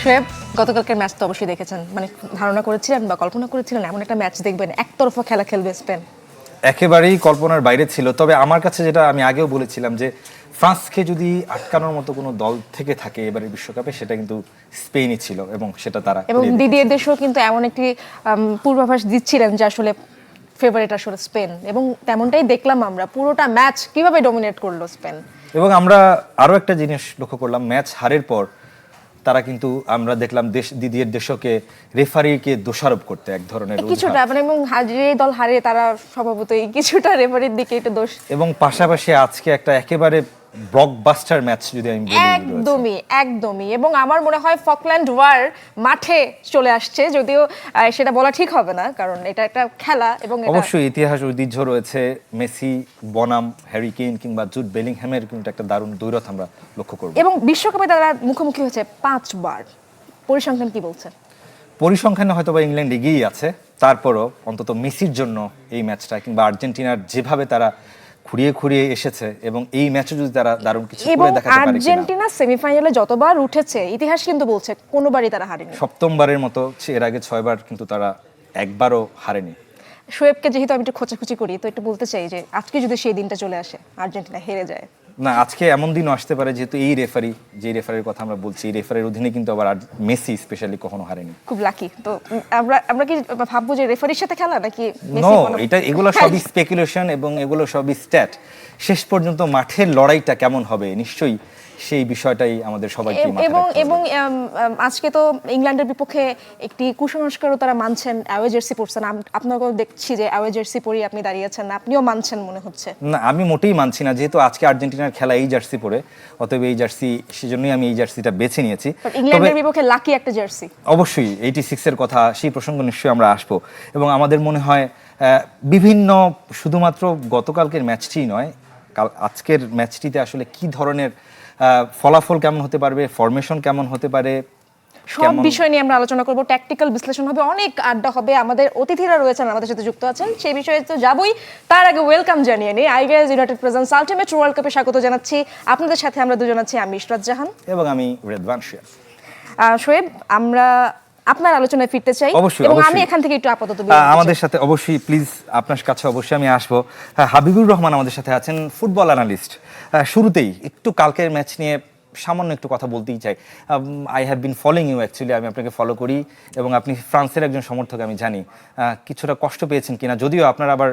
শোয়েব, গতকালকের ম্যাচ তো অবশ্যই দেখেছেন, মানে ধারণা করেছিলেন বা কল্পনা করেছিলেন এমন একটা ম্যাচ দেখবেন একতরফা খেলা খেলবে স্পেন? একেবারেই কল্পনার বাইরে ছিল। তবে আমার কাছে যেটা আমি আগেও বলেছিলাম যে ফ্রান্সকে যদি আটকানোর মতো কোনো দল থেকে থাকে এবারের বিশ্বকাপে সেটা কিন্তু স্পেনই ছিল এবং সেটা তারা এবং করিয়ে দিদিয়ের দেখিয়েছে। দেশও কিন্তু এমন একটি পূর্বাভাস দিচ্ছিলেন যে আসলে ফেভারিট আসলে স্পেন, এবং তেমনটাই দেখলাম আমরা। পুরোটা ম্যাচ কিভাবে ডমিনেট করলো স্পেন। এবং আমরা আরও একটা জিনিস লক্ষ্য করলাম, ম্যাচ হারের পর তারা কিন্তু আমরা দেখলাম দিদিয়ের দেশকে রেফারিকে দোষারোপ করতে এক ধরনের কিছুটা মানে, এবং যে দল হারে তারা স্বভাবতই কিছুটা রেফারির দিকে একটু দোষ। এবং পাশাপাশি আজকে একটা একেবারে ব্লকবাস্টার ম্যাচ যদি আমি বলি, একদমই একদমই। এবং আমার মনে হয় ফকল্যান্ড ওয়ার মাঠে চলে আসছে, যদিও সেটা বলা ঠিক হবে না, কারণ এটা একটা খেলা এবং অবশ্যই ইতিহাস ঐতিহ্য রয়েছে। মেসি বনাম হ্যারি কেইন কিংবা জুড বেলিংহ্যামের কিন্তু একটা দারুণ দ্বৈরথ আমরা লক্ষ্য করব। এবং বিশ্বকাপে তারা মুখোমুখি হয়েছে 5 বার। পরিসংখ্যান কি বলছে? পরিসংখ্যানে হয়তো বা ইংল্যান্ড এগিয়েই আছে, তারপরও অন্তত মেসির জন্য এই ম্যাচটা কিংবা আর্জেন্টিনার যেভাবে তারা খুঁড়িয়ে খুঁড়িয়ে এসেছে এবং এই ম্যাচে যদি তারা দারুণ কিছু করে দেখাতে পারে কিনা। আর্জেন্টিনা সেমিফাইনালে যতবার উঠেছে ইতিহাস কিন্তু বলছে কোনোবারই তারা হারেনি। সপ্তমবারের মতো, এর আগে 6বার কিন্তু তারা একবারও হারেনি। শোয়েবকে যেহেতু আমি একটু খোঁচাখুচি করি, তো একটু বলতে চাই যে আজকে যদি সেই দিনটা চলে আসে আর্জেন্টিনা হেরে যায়। না, আজকে এমন দিনও আসতে পারে, যেহেতু এই রেফারি, যে রেফারির কথা আমরা বলছি, এই রেফারির অধীনে কিন্তু আবার মেসি স্পেশালি কখনো হারেনি। খুব লাকি তো। আমরা কি ভাববো যে রেফারির সাথে খেলা নাকি নো, এগুলো সবই স্পেকুলেশন এবং এগুলো সবই স্ট্যাট। শেষ পর্যন্ত মাঠের লড়াইটা কেমন হবে নিশ্চয়ই সেই বিষয়টাই আমাদের সবাইকে মাথায় রাখতে হবে। এবং আজকে তো ইংল্যান্ডের বিপক্ষে একটি কুসংস্কারও তারা মানছেন, অ্যাওয়ে জার্সি পরছেন। আপনাকেও দেখছি যে অ্যাওয়ে জার্সি পরে আপনি দাঁড়িয়েছেন, আপনিও মানছেন মনে হচ্ছে। না, আমি মোটেই মানছি না, যেহেতু আজকে আর্জেন্টিনার খেলা এই জার্সি পরে, অতএব এই জার্সি, সেজন্যই আমি এই জার্সিটা বেছে নিয়েছি। ইংল্যান্ডের বিপক্ষে লাকি একটা জার্সি। অবশ্যই 86 এর কথা, সেই প্রসঙ্গ নিশ্চয়ই আমরা আসবো। এবং আমাদের মনে হয় বিভিন্ন, শুধুমাত্র গতকালকের ম্যাচটি নয়, আজকের ম্যাচটিতে আসলে কি ধরনের ফলাফল কেমন হতে পারবে, ফরমেশন কেমন হতে পারে, সব বিষয় নিয়ে আমরা আলোচনা করব। ট্যাকটিক্যাল বিশ্লেষণ হবে, অনেক আড্ডা হবে। আমাদের অতিথিরা রয়েছেন, আমাদের সাথে যুক্ত আছেন, সেই বিষয়ে তো যাবই। তার আগে ওয়েলকাম জানিয়ে নিই আইগেস ইউনাইটেড প্রেজেন্টস আলটিমেট ওয়ার্ল্ড কাপে স্বাগত জানাচ্ছি। আপনাদের সাথে আমরা দুজন আছি, আমি ইশরাত জাহান এবং আমি রেদওয়ান শিয়াব। শোয়েব, আমরা আপনার আলোচনায় ফিরতে চাই এবং আমি এখান থেকে একটু আপাতত আমাদের সাথে অবশ্যই, প্লিজ আপনার কাছে অবশ্যই আমি আসবো। হাবিবুর রহমান আমাদের সাথে আছেন, ফুটবল অ্যানালিস্ট। শুরুতেই একটু কালকের ম্যাচ নিয়ে সামান্য একটু কথা বলতেই চাই। I have been following you, actually আমি আপনাকে ফলো করি এবং আপনি ফ্রান্সের একজন সমর্থক আমি জানি। কিছুটা কষ্ট পেয়েছেন কিনা, যদিও আপনার আবার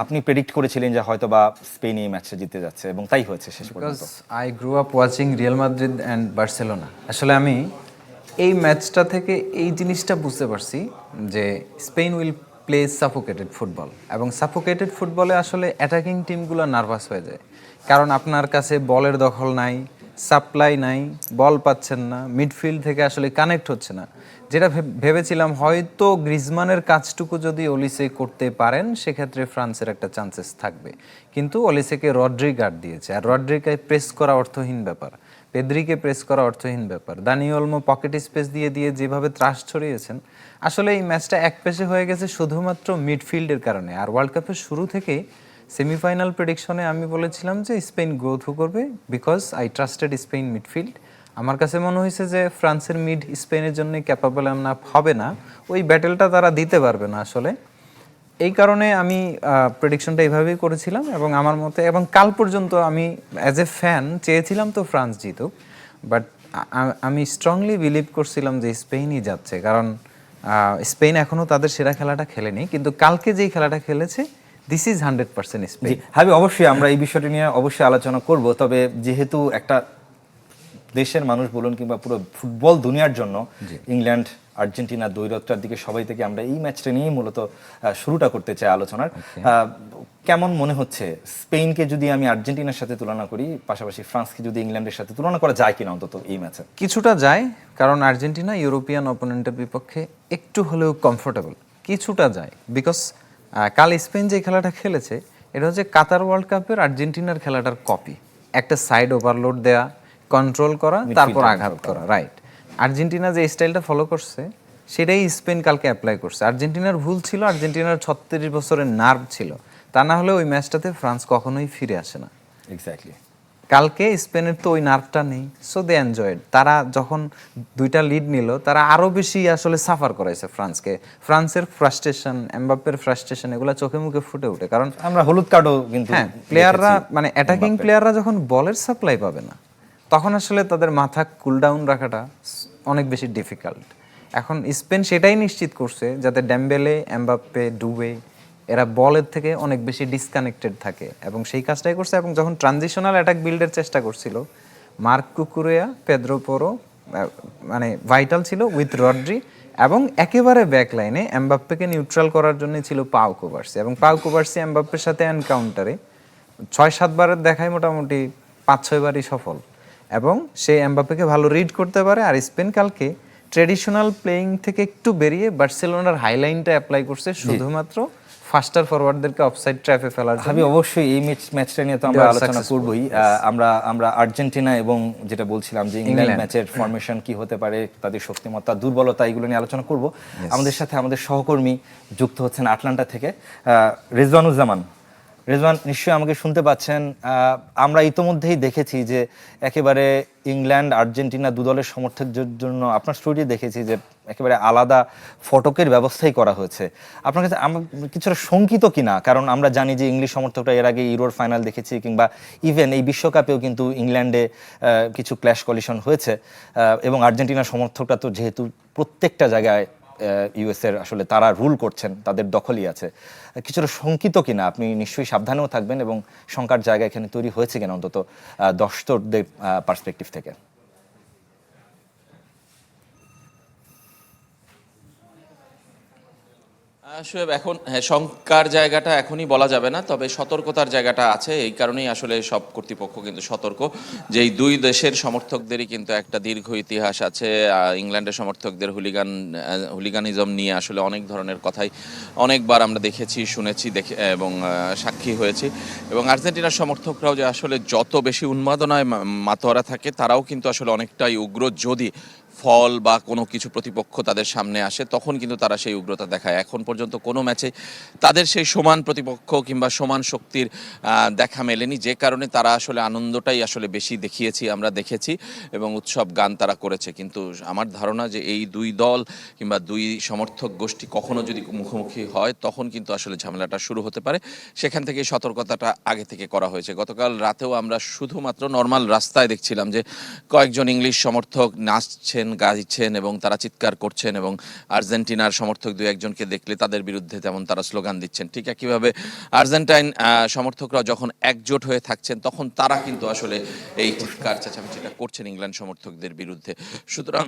আপনি প্রেডিক্ট করেছিলেন যে হয়তো বা স্পেন এই ম্যাচটা জিতে যাচ্ছে এবং তাই হয়েছে শেষ পর্যন্ত। I grew up watching Real Madrid and Barcelona. আসলে আমি এই ম্যাচটা থেকে এই জিনিসটা বুঝতে পারছি যে Spain will play suffocated football, এবং সাফোকেটেড ফুটবলে আসলে অ্যাটাকিং টিমগুলো নার্ভাস হয়ে যায়, কারণ আপনার কাছে বলের দখল নাই, সাপ্লাই নাই, বল পাচ্ছেন না, মিডফিল্ড থেকে আসলে কানেক্ট হচ্ছে না। যেটা ভেবেছিলাম হয়তো গ্রিজমানের কাজটুকু যদি ওলিসে করতে পারেন সেক্ষেত্রে ফ্রান্সের একটা চান্সেস থাকবে, কিন্তু ওলিসেকে রড্রি গার্ড দিয়েছে, আর রড্রিকে প্রেস করা অর্থহীন ব্যাপার, পেদ্রিকে প্রেস করা অর্থহীন ব্যাপার, দানি ওলমো পকেট স্পেস দিয়ে যেভাবে ত্রাস ছড়িয়েছেন, আসলে এই ম্যাচটা এক পেশে হয়ে গেছে শুধুমাত্র মিডফিল্ডের কারণে। আর ওয়ার্ল্ড কাপের শুরু থেকেই সেমিফাইনাল প্রেডিকশনে আমি বলেছিলাম যে স্পেন গ্রো থ্রু করবে, because I trusted Spain midfield. আমার কাছে মনে হয়েছে যে ফ্রান্সের মিড স্পেনের জন্য ক্যাপাবল হবে না, ওই ব্যাটেলটা তারা দিতে পারবে না আসলে। এই কারণে আমি প্রেডিকশনটা এইভাবেই করেছিলাম, এবং আমার মতে, এবং কাল পর্যন্ত আমি অ্যাজ এ ফ্যান চেয়েছিলাম তো ফ্রান্স জিতুক, বাট আমি স্ট্রংলি বিলিভ করছিলাম যে স্পেনই যাচ্ছে, কারণ স্পেন এখনও তাদের সেরা খেলাটা খেলেনি, কিন্তু কালকে যেই খেলাটা খেলেছে দিস ইজ 100% স্পেন। হাবি, অবশ্যই আমরা এই বিষয়টি নিয়ে অবশ্যই আলোচনা করব। তবে যেহেতু একটা দেশের মানুষ বলুন কিংবা পুরো ফুটবল দুনিয়ার জন্য ইংল্যান্ড আর্জেন্টিনা দ্বৈরথটার দিকে সবাই থেকে আমরা এই ম্যাচটা নিয়েই মূলত শুরুটা করতে চাই আলোচনার। কেমন মনে হচ্ছে স্পেনকে যদি আমি আর্জেন্টিনার সাথে তুলনা করি, পাশাপাশি ফ্রান্সকে যদি ইংল্যান্ডের সাথে তুলনা করা যায় কিনা অন্তত এই ম্যাচে? কিছুটা যায়, কারণ আর্জেন্টিনা ইউরোপিয়ান অপোনেন্টের বিপক্ষে একটু হলেও কমফোর্টেবল, কিছুটা যায়, বিকজ কাল স্পেন যে খেলাটা খেলেছে এটা হচ্ছে কাতার ওয়ার্ল্ড কাপের আর্জেন্টিনার খেলাটার কপি। একটা সাইড ওভারলোড দেয়া, কন্ট্রোল করা, তারপর আঘাত করা, রাইট। আর্জেন্টিনা যে স্টাইলটা ফলো করছে সেটাই স্পেন কালকে অ্যাপ্লাই করছে। আর্জেন্টিনার ভুল ছিল, আর্জেন্টিনার 36 বছরের নার্ভ ছিল, তা না হলে ওই ম্যাচটাতে ফ্রান্স কখনোই ফিরে আসে না। এক্স্যাক্টলি। কালকে স্পেনের তো ওই নার্ভটা নেই, সো দে এনজয়েড। তারা যখন 2টা লিড নিল, তারা আরো বেশি আসলে সাফার করাইছে ফ্রান্সকে। ফ্রান্সের ফ্রাস্ট্রেশন, এমবাপ্পের ফ্রাস্ট্রেশন, এগুলো চোখে মুখে ফুটে ওঠে। কারণ আমরা হলুদ কার্ডও কিন্তু হ্যাঁ, প্লেয়াররা দেখেছি মানে অ্যাটাকিং প্লেয়াররা যখন বলের সাপ্লাই পাবে না, তখন আসলে তাদের মাথা কুল ডাউন রাখাটা অনেক বেশি ডিফিকাল্ট। এখন স্পেন সেটাই নিশ্চিত করছে যাতে ডেম্বেলে, এমবাপ্পে, ডুবে এরা বলের থেকে অনেক বেশি ডিসকানেক্টেড থাকে, এবং সেই কাজটাই করছে। এবং যখন ট্রানজিশনাল অ্যাটাক বিল্ডের চেষ্টা করছিল, মার্ক কুকুরেয়া, পেদ্রো পোরো মানে ভাইটাল ছিল উইথ রড্রি, এবং একেবারে ব্যাক লাইনে এমবাপ্পেকে নিউট্রাল করার জন্য ছিল পাও কুবার্সি। এবং পাও কুবার্সি এমবাপ্পের সাথে এনকাউন্টারে 6-7 বারের দেখায় মোটামুটি 5-6 বারই সফল, এবং সে এমবাপ্পেকে ভালো রিড করতে পারে। আর স্পেন কালকে ট্রেডিশনাল প্লেয়িং থেকে একটু বেরিয়ে বার্সেলোনার হাইলাইনটা অ্যাপ্লাই করছে শুধুমাত্র ফাস্টার ফরওয়ার্ডদেরকে অফসাইড ট্র্যাপে ফেলার জন্য। আমি অবশ্যই এই ম্যাচটা নিয়ে তো আমরা আলোচনা করবই। আমরা আর্জেন্টিনা এবং যেটা বলছিলাম যে ইংল্যান্ড ম্যাচের ফরমেশন কি হতে পারে, তাদের শক্তিমত্তা, দুর্বলতা, এগুলো নিয়ে আলোচনা করব। আমাদের সাথে আমাদের সহকর্মী যুক্ত হচ্ছেন আটলান্টা থেকে, রেজওয়ানুজ্জামান। রেজওয়ান, নিশ্চয়ই আমাকে শুনতে পাচ্ছেন। আমরা ইতোমধ্যেই দেখেছি যে একেবারে ইংল্যান্ড আর্জেন্টিনা দু দলের সমর্থকদের জন্য আপনার স্টুডিও দেখেছি যে একেবারে আলাদা ফটকের ব্যবস্থাই করা হয়েছে। আপনার কাছে কিছুটা শঙ্কিত কিনা? কারণ আমরা জানি যে ইংলিশ সমর্থকরা এর আগে ইউরোর ফাইনাল দেখেছি, কিংবা ইভেন এই বিশ্বকাপেও কিন্তু ইংল্যান্ডে কিছু ক্ল্যাশ কলিশন হয়েছে, এবং আর্জেন্টিনার সমর্থকরা তো যেহেতু প্রত্যেকটা জায়গায় ইউএসের আসলে তারা রুল করছেন, তাদের দখলই আছে। কিছুটা শঙ্কিত কিনা? আপনি নিশ্চয়ই সাবধানেও থাকবেন, এবং শঙ্কার জায়গা এখানে তৈরি হয়েছে কিনা অন্তত দর্শকদের পার্সপেক্টিভ থেকে? আসলে এখন শঙ্কার জায়গাটা এখনই বলা যাবে না, তবে সতর্কতার জায়গাটা আছে। এই কারণেই আসলে সব কর্তৃপক্ষ কিন্তু সতর্ক যে এই দুই দেশের সমর্থকদেরই কিন্তু একটা দীর্ঘ ইতিহাস আছে। ইংল্যান্ডের সমর্থকদের হুলিগানিজম নিয়ে আসলে অনেক ধরনের কথাই অনেকবার আমরা দেখেছি, শুনেছি, এবং সাক্ষী হয়েছি। এবং আর্জেন্টিনার সমর্থকরাও যে আসলে যত বেশি উন্মাদনায় মাতোয়ারা থাকে, তারাও কিন্তু আসলে অনেকটাই উগ্র। যদি ফল বা কোনো কিছু প্রতিপক্ষ তাদের সামনে আসে, তখন কিন্তু তারা সেই উগ্রতা দেখায়। এখন পর্যন্ত কোনো ম্যাচে তাদের সেই সমান প্রতিপক্ষ কিংবা সমান শক্তির দেখা মেলেনি, যে কারণে তারা আসলে আনন্দটাই আসলে বেশি দেখিয়েছি, আমরা দেখেছি, এবং উৎসব গান তারা করেছে। কিন্তু আমার ধারণা যে এই দুই দল কিংবা দুই সমর্থক গোষ্ঠী কখনো যদি মুখোমুখি হয়, তখন কিন্তু আসলে ঝামেলাটা শুরু হতে পারে। সেখান থেকে সতর্কতাটা আগে থেকে করা হয়েছে। গতকাল রাতেও আমরা শুধুমাত্র নর্মাল রাস্তায় দেখছিলাম যে কয়েকজন ইংলিশ সমর্থক নাচছেন, গাইছেন, এবং তারা চিৎকার করছেন, এবং আর্জেন্টিনার সমর্থক দুই একজনকে দেখলে তাদের বিরুদ্ধে তেমন তারা স্লোগান দিচ্ছেন। ঠিক একইভাবে আর্জেন্টাইন সমর্থকরা যখন একজোট হয়ে থাকছেন, তখন তারা কিন্তু আসলে এই চিৎকার চেঁচামেচিটা করছেন ইংল্যান্ড সমর্থকদের বিরুদ্ধে। সুতরাং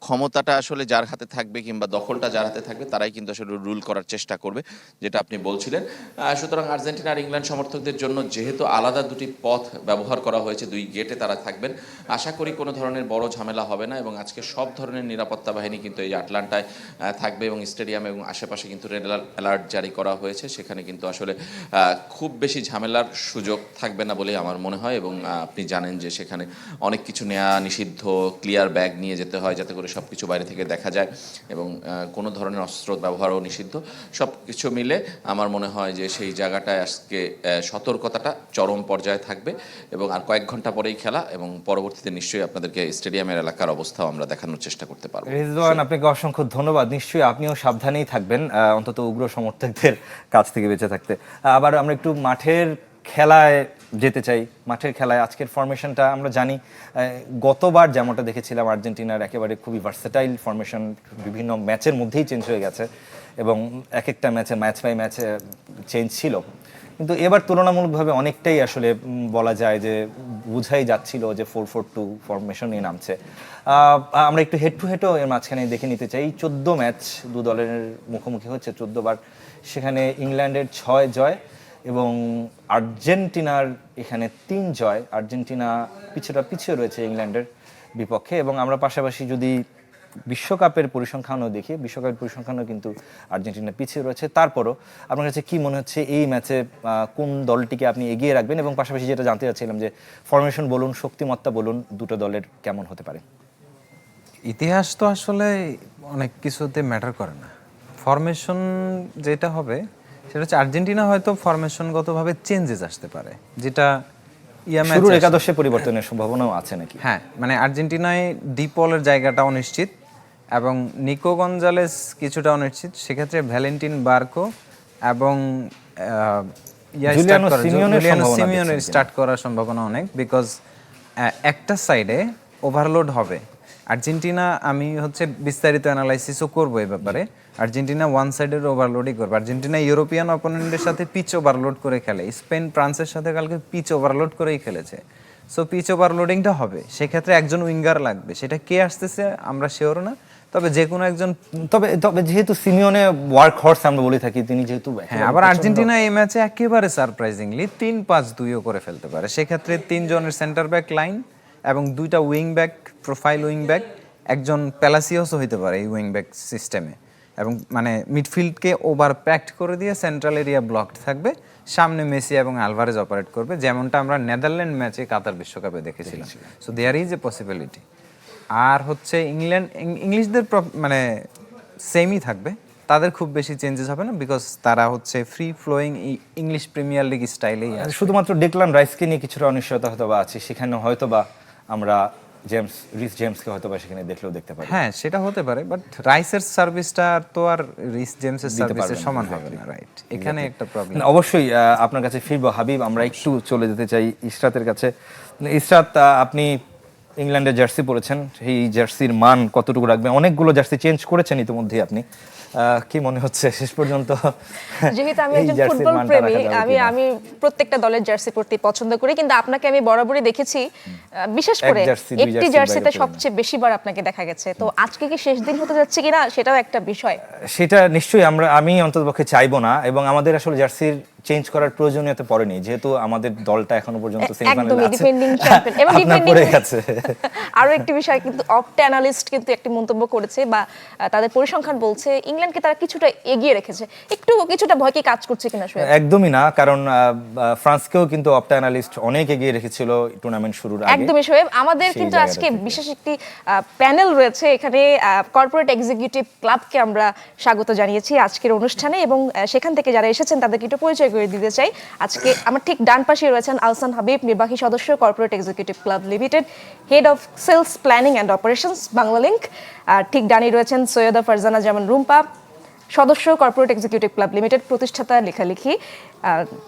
ক্ষমতাটা আসলে যার হাতে থাকবে কিংবা দখলটা যার হাতে থাকবে, তারাই কিন্তু আসলে রুল করার চেষ্টা করবে, যেটা আপনি বলছিলেন। সুতরাং আর্জেন্টিনা আর ইংল্যান্ড সমর্থকদের জন্য যেহেতু আলাদা দুটি পথ ব্যবহার করা হয়েছে, দুই গেটে তারা থাকবেন, আশা করি কোনো ধরনের বড় ঝামেলা হবে না। এবং আজকে সব ধরনের নিরাপত্তা বাহিনী কিন্তু এই আটলান্টায় থাকবে, এবং স্টেডিয়াম এবং আশেপাশে কিন্তু রেড অ্যালার্ট জারি করা হয়েছে। সেখানে কিন্তু আসলে খুব বেশি ঝামেলার সুযোগ থাকবে না বলেই আমার মনে হয়। এবং আপনি জানেন যে সেখানে অনেক কিছু নেওয়া নিষিদ্ধ, ক্লিয়ার ব্যাগ নিয়ে যেতে হয় যাতে করে সব কিছু বাইরে থেকে দেখা যায়, এবং কোনো ধরনের অস্ত্র ব্যবহারও নিষিদ্ধ। সব কিছু মিলে আমার মনে হয় যে সেই জায়গাটায় আজকে সতর্কতাটা চরম পর্যায়ে থাকবে, এবং আর কয়েক ঘন্টা পরেই খেলা, এবং পরবর্তীতে নিশ্চয়ই আপনাদেরকে স্টেডিয়ামের এলাকার অবস্থাও আমরা দেখানোর চেষ্টা করতে পারবো। রিজওয়ান, আপনাকে অসংখ্য ধন্যবাদ। নিশ্চয়ই আপনিও সাবধানেই থাকবেন, অন্তত উগ্র সমর্থকদের কাছ থেকে বেঁচে থাকতে। আবার আমরা একটু মাঠের খেলায় যেতে চাই। মাঠের খেলায় আজকের ফরমেশনটা আমরা জানি, গতবার যেমনটা দেখেছিলাম আর্জেন্টিনার একেবারে খুবই ভার্সেটাইল ফরমেশন, বিভিন্ন ম্যাচের মধ্যেই চেঞ্জ হয়ে গেছে, এবং এক একটা ম্যাচে ম্যাচ বাই ম্যাচে চেঞ্জ ছিল। কিন্তু এবার তুলনামূলকভাবে অনেকটাই আসলে বলা যায় যে বোঝাই যাচ্ছিল যে 4-4-2 ফরমেশনই নামছে। আমরা একটু হেড টু হেডও এর মাঝখানে দেখে নিতে চাই। 14 ম্যাচ দু দলের মুখোমুখি হচ্ছে, 14 বার। সেখানে ইংল্যান্ডের 6 জয় এবং আর্জেন্টিনার এখানে 3 জয়। আর্জেন্টিনা পিছিয়ে রয়েছে ইংল্যান্ডের বিপক্ষে। এবং আমরা পাশাপাশি যদি বিশ্বকাপের পরিসংখ্যানও দেখি, বিশ্বকাপের পরিসংখ্যানও কিন্তু আর্জেন্টিনা পিছিয়ে রয়েছে। তারপরও আপনার কাছে কি মনে হচ্ছে এই ম্যাচে কোন দলটিকে আপনি এগিয়ে রাখবেন? এবং পাশাপাশি যেটা জানতে চাচ্ছিলাম যে ফরমেশন বলুন, শক্তিমত্তা বলুন, দুটো দলের কেমন হতে পারে? ইতিহাস তো আসলে অনেক কিছুতে ম্যাটার করে না। ফরমেশন যেটা হবে সেটা হচ্ছে আর্জেন্টিনা হয়তো ফরমেশনগতভাবে চেঞ্জেস আসতে পারে, যেটা ম্যাচ শুরুর একাদশে পরিবর্তনের সম্ভাবনাও আছে নাকি? হ্যাঁ, মানে আর্জেন্টিনায় ডিপলের জায়গাটা অনিশ্চিত এবং নিকো গঞ্জালেস কিছুটা অনিশ্চিত। সেক্ষেত্রে ভ্যালেন্টিন বার্কো এবং জুলিয়ানো সিমিওনের সম্ভাবনা সিমিওনের দেখছেন স্টার্ট করার সম্ভাবনা অনেক, বিকজ একটা সাইডে ওভারলোড হবে। আর্জেন্টিনা আমি হচ্ছে বিস্তারিত অ্যানালাইসিসও করবো এই ব্যাপারে। আর্জেন্টিনা ওয়ান সাইডের ওভারলোডই করবে। আর্জেন্টিনা ইউরোপিয়ান অপোনেন্টের সাথে পিচ ওভারলোড করে খেলে, স্পেন ফ্রান্সের সাথে কালকে পিচ ওভারলোড করেই খেলেছে। সো পিচ ওভারলোডিংটা হবে, সেক্ষেত্রে একজন উইঙ্গার লাগবে। সেটা কে আসতেছে আমরা শিওর না, তবে যে কোনো একজন। তবে তবে যেহেতু সিমিওনে ওয়ার্ক হর্স আমরা বলে থাকি, তিনি যেহেতু হ্যাঁ, আবার আর্জেন্টিনা এই ম্যাচে একেবারে সারপ্রাইজিংলি 3-5-2ও করে ফেলতে পারে। সেক্ষেত্রে 3 জনের সেন্টার ব্যাক লাইন এবং 2টা wing back, profile wing back, একজন প্যালাসিওসও হইতে পারে এই উইং ব্যাক সিস্টেমে। এবং মানে মিডফিল্ডকে ওভার প্যাকড করে দিয়ে সেন্ট্রাল এরিয়া ব্লকড থাকবে, সামনে মেসি এবং আলভারেজ অপারেট করবে, যেমনটা আমরা নেদারল্যান্ড ম্যাচে কাতার বিশ্বকাপে দেখেছিলাম। So there is a possibility. আর হচ্ছে ইংলিশদের মানে সেমই থাকবে, তাদের খুব বেশি চেঞ্জেস হবে না, বিকজ তারা হচ্ছে free flowing English Premier League স্টাইলেই আছে। শুধুমাত্র ডেকলান রাইসকে নিয়ে কিছুটা অনিশ্চয়তা হয়তো বা আছে, সেখানে হয়তো বা আমরা রিস জেমসকে হয়তো বা সেখানে দেখলেও দেখতে পারি। হ্যাঁ, সেটা হতে পারে, বাট রাইসের সার্ভিসটা তো আর রিস জেমসের সার্ভিসের পারবেন না, সমান হবে না, রাইট? এখানে একটা প্রবলেম। অবশ্যই আপনার কাছে ফিরবো হাবিব, আমরা একটু চলে যেতে চাই ইশরাতের কাছে। ইশরাত, আপনি ইংল্যান্ডের জার্সি পরেছেন, সেই জার্সির মান কতটুকু রাখবেন? অনেকগুলো জার্সি চেঞ্জ করেছেন ইতিমধ্যে আপনি, কি মনে হচ্ছে শেষ পর্যন্ত? যেহেতু আমি এই একজন জার্সির ফুটবল মানটা প্রেমী, রাখা যাবে আমি কিনা? আমি প্রত্যেকটা দলের জার্সি পরতে পছন্দ করি, কিন্তু আপনাকে আমি বরাবরই দেখেছি বিশেষ করে জার্সি, দুই একটি জার্সির জার্সিতে বাইরে পড়ে না। সবচেয়ে বেশিবার আপনাকে দেখা গেছে। তো আজকে কি শেষ দিন হতে যাচ্ছে কিনা সেটাও একটা বিষয়। সেটা নিশ্চয়ই আমি অন্ততপক্ষে চাইবো না, এবং আমাদের আসলে জার্সির চেঞ্জ করার প্রয়োজনীয়তা পড়েনি, যেহেতু আমাদের দলটা এখনো পর্যন্ত সেমিফাইনালে একদমই আছে। ডিফেন্ডিং চ্যাম্পিয়ন এবং আপনার পড়ে গেছে। আরো একটি বিষয় কিন্তু অপটা অ্যানালিস্ট কিন্তু একটি মন্তব্য করেছে, বা তাদের পরিসংখ্যান বলছে ইংল্যান্ডকে তারা কিছুটা এগিয়ে রেখেছে। কিছুটা ভয় কি কাজ করছে কিনা শোয়েব? একদমই না, কারণ ফ্রান্সকেও কিন্তু অপটা অ্যানালিস্ট অনেক এগিয়ে রেখেছিল টুর্নামেন্ট শুরুর আগে। একদমই শোয়েব, আমাদের সেই কিন্তু জায়গাটা আজকে থেকে। বিশেষ একটি প্যানেল রয়েছে এখানে। কর্পোরেট এক্সিকিউটিভ ক্লাবকে আমরা স্বাগত জানিয়েছি আজকের অনুষ্ঠানে, এবং সেখান থেকে যারা এসেছেন তাদেরকে একটু পরিচয় করে দিতে চাই। আজকে আমার ঠিক ডান পাশে রয়েছেন আহসান হাবিব, নির্বাহী সদস্য, corporate executive club limited, head of sales planning and operations, Banglalink. আর ঠিক ডানে রয়েছেন সৈয়দা ফারজানা জামান রুম্পা, সদস্য, কর্পোরেট এক্সিকিউটিভ ক্লাব লিমিটেড, প্রতিষ্ঠাতা, লেখালেখি।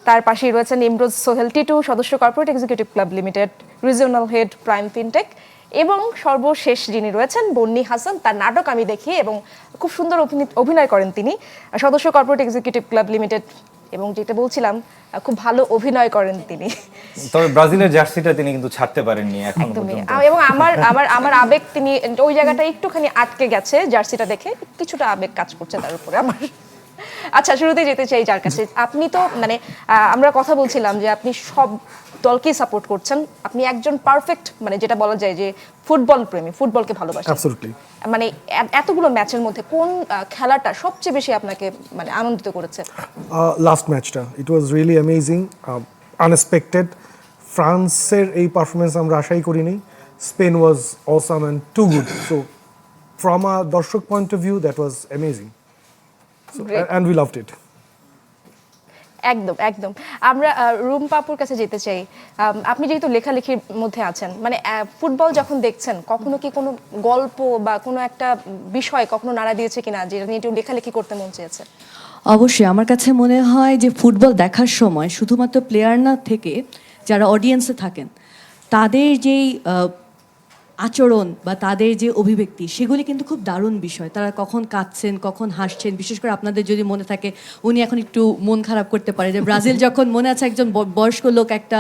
তার পাশেই রয়েছেন ইমরোজ সোহেল টিটু, সদস্য, corporate executive club limited, regional head, prime fintech. এবং সর্বশেষ যিনি রয়েছেন বন্নি হাসান, তার নাটক আমি দেখি এবং খুব সুন্দর অভিনয় করেন তিনি, সদস্য, কর্পোরেট এক্সিকিউটিভ ক্লাব লিমিটেড, এবং যেটা বলছিলাম খুব ভালো অভিনয় করেন তিনি। তবে ব্রাজিলের জার্সিটা তিনি কিন্তু ছাড়তে পারেননি এখনো একদমই। পর্যন্ত। এবং আমার আবেগ, তিনি ওই জায়গাটা একটুখানি আটকে গেছে জার্সিটা দেখে, কিছুটা আবেগ কাজ করছে তার উপরে আমার। আচ্ছা, শুরুতে যেতে চাই যার কাছে। আপনি তো মানে আমরা কথা বলছিলাম যে আপনি সব দলকেই সাপোর্ট করছেন, আপনি একজন পারফেক্ট, মানে যেটা বলা যায় যে ফুটবল প্রেমী, ফুটবলকে ভালোবাসেন। Absolutely. মানে এতগুলো ম্যাচের মধ্যে কোন খেলাটা সবচেয়ে বেশি আপনাকে মানে আনন্দিত করেছে? Last matchটা, it was really amazing, unexpected. ফ্রান্সের এই পারফরমেন্স আমরা আশাই করিনি। Spain was awesome and too good. So from a দর্শক point of view, that was amazing. So, Great. and we loved it. একদম একদম। আমরা রুম্পাপুর কাছে যেতে চাই। আপনি যেহেতু লেখালেখির মধ্যে আছেন, মানে ফুটবল যখন দেখছেন, কখনো কি কোনো গল্প বা কোনো একটা বিষয় কখনো নাড়া দিয়েছে কিনা, যেটা নিয়ে একটু লেখালেখি করতে মন চেয়েছে? অবশ্যই আমার কাছে মনে হয় যে ফুটবল দেখার সময় শুধুমাত্র প্লেয়ার না থেকে যারা অডিয়েন্সে থাকেন তাদের যেই আচরণ বা তাদের যে অভিব্যক্তি, সেগুলি কিন্তু খুব দারুণ বিষয়। তারা কখন কাঁদছেন, কখন হাসছেন। বিশেষ করে আপনাদের যদি মনে থাকে, উনি এখন একটু মন খারাপ করতে পারে যে ব্রাজিল যখন মনে আছে একজন বয়স্ক লোক একটা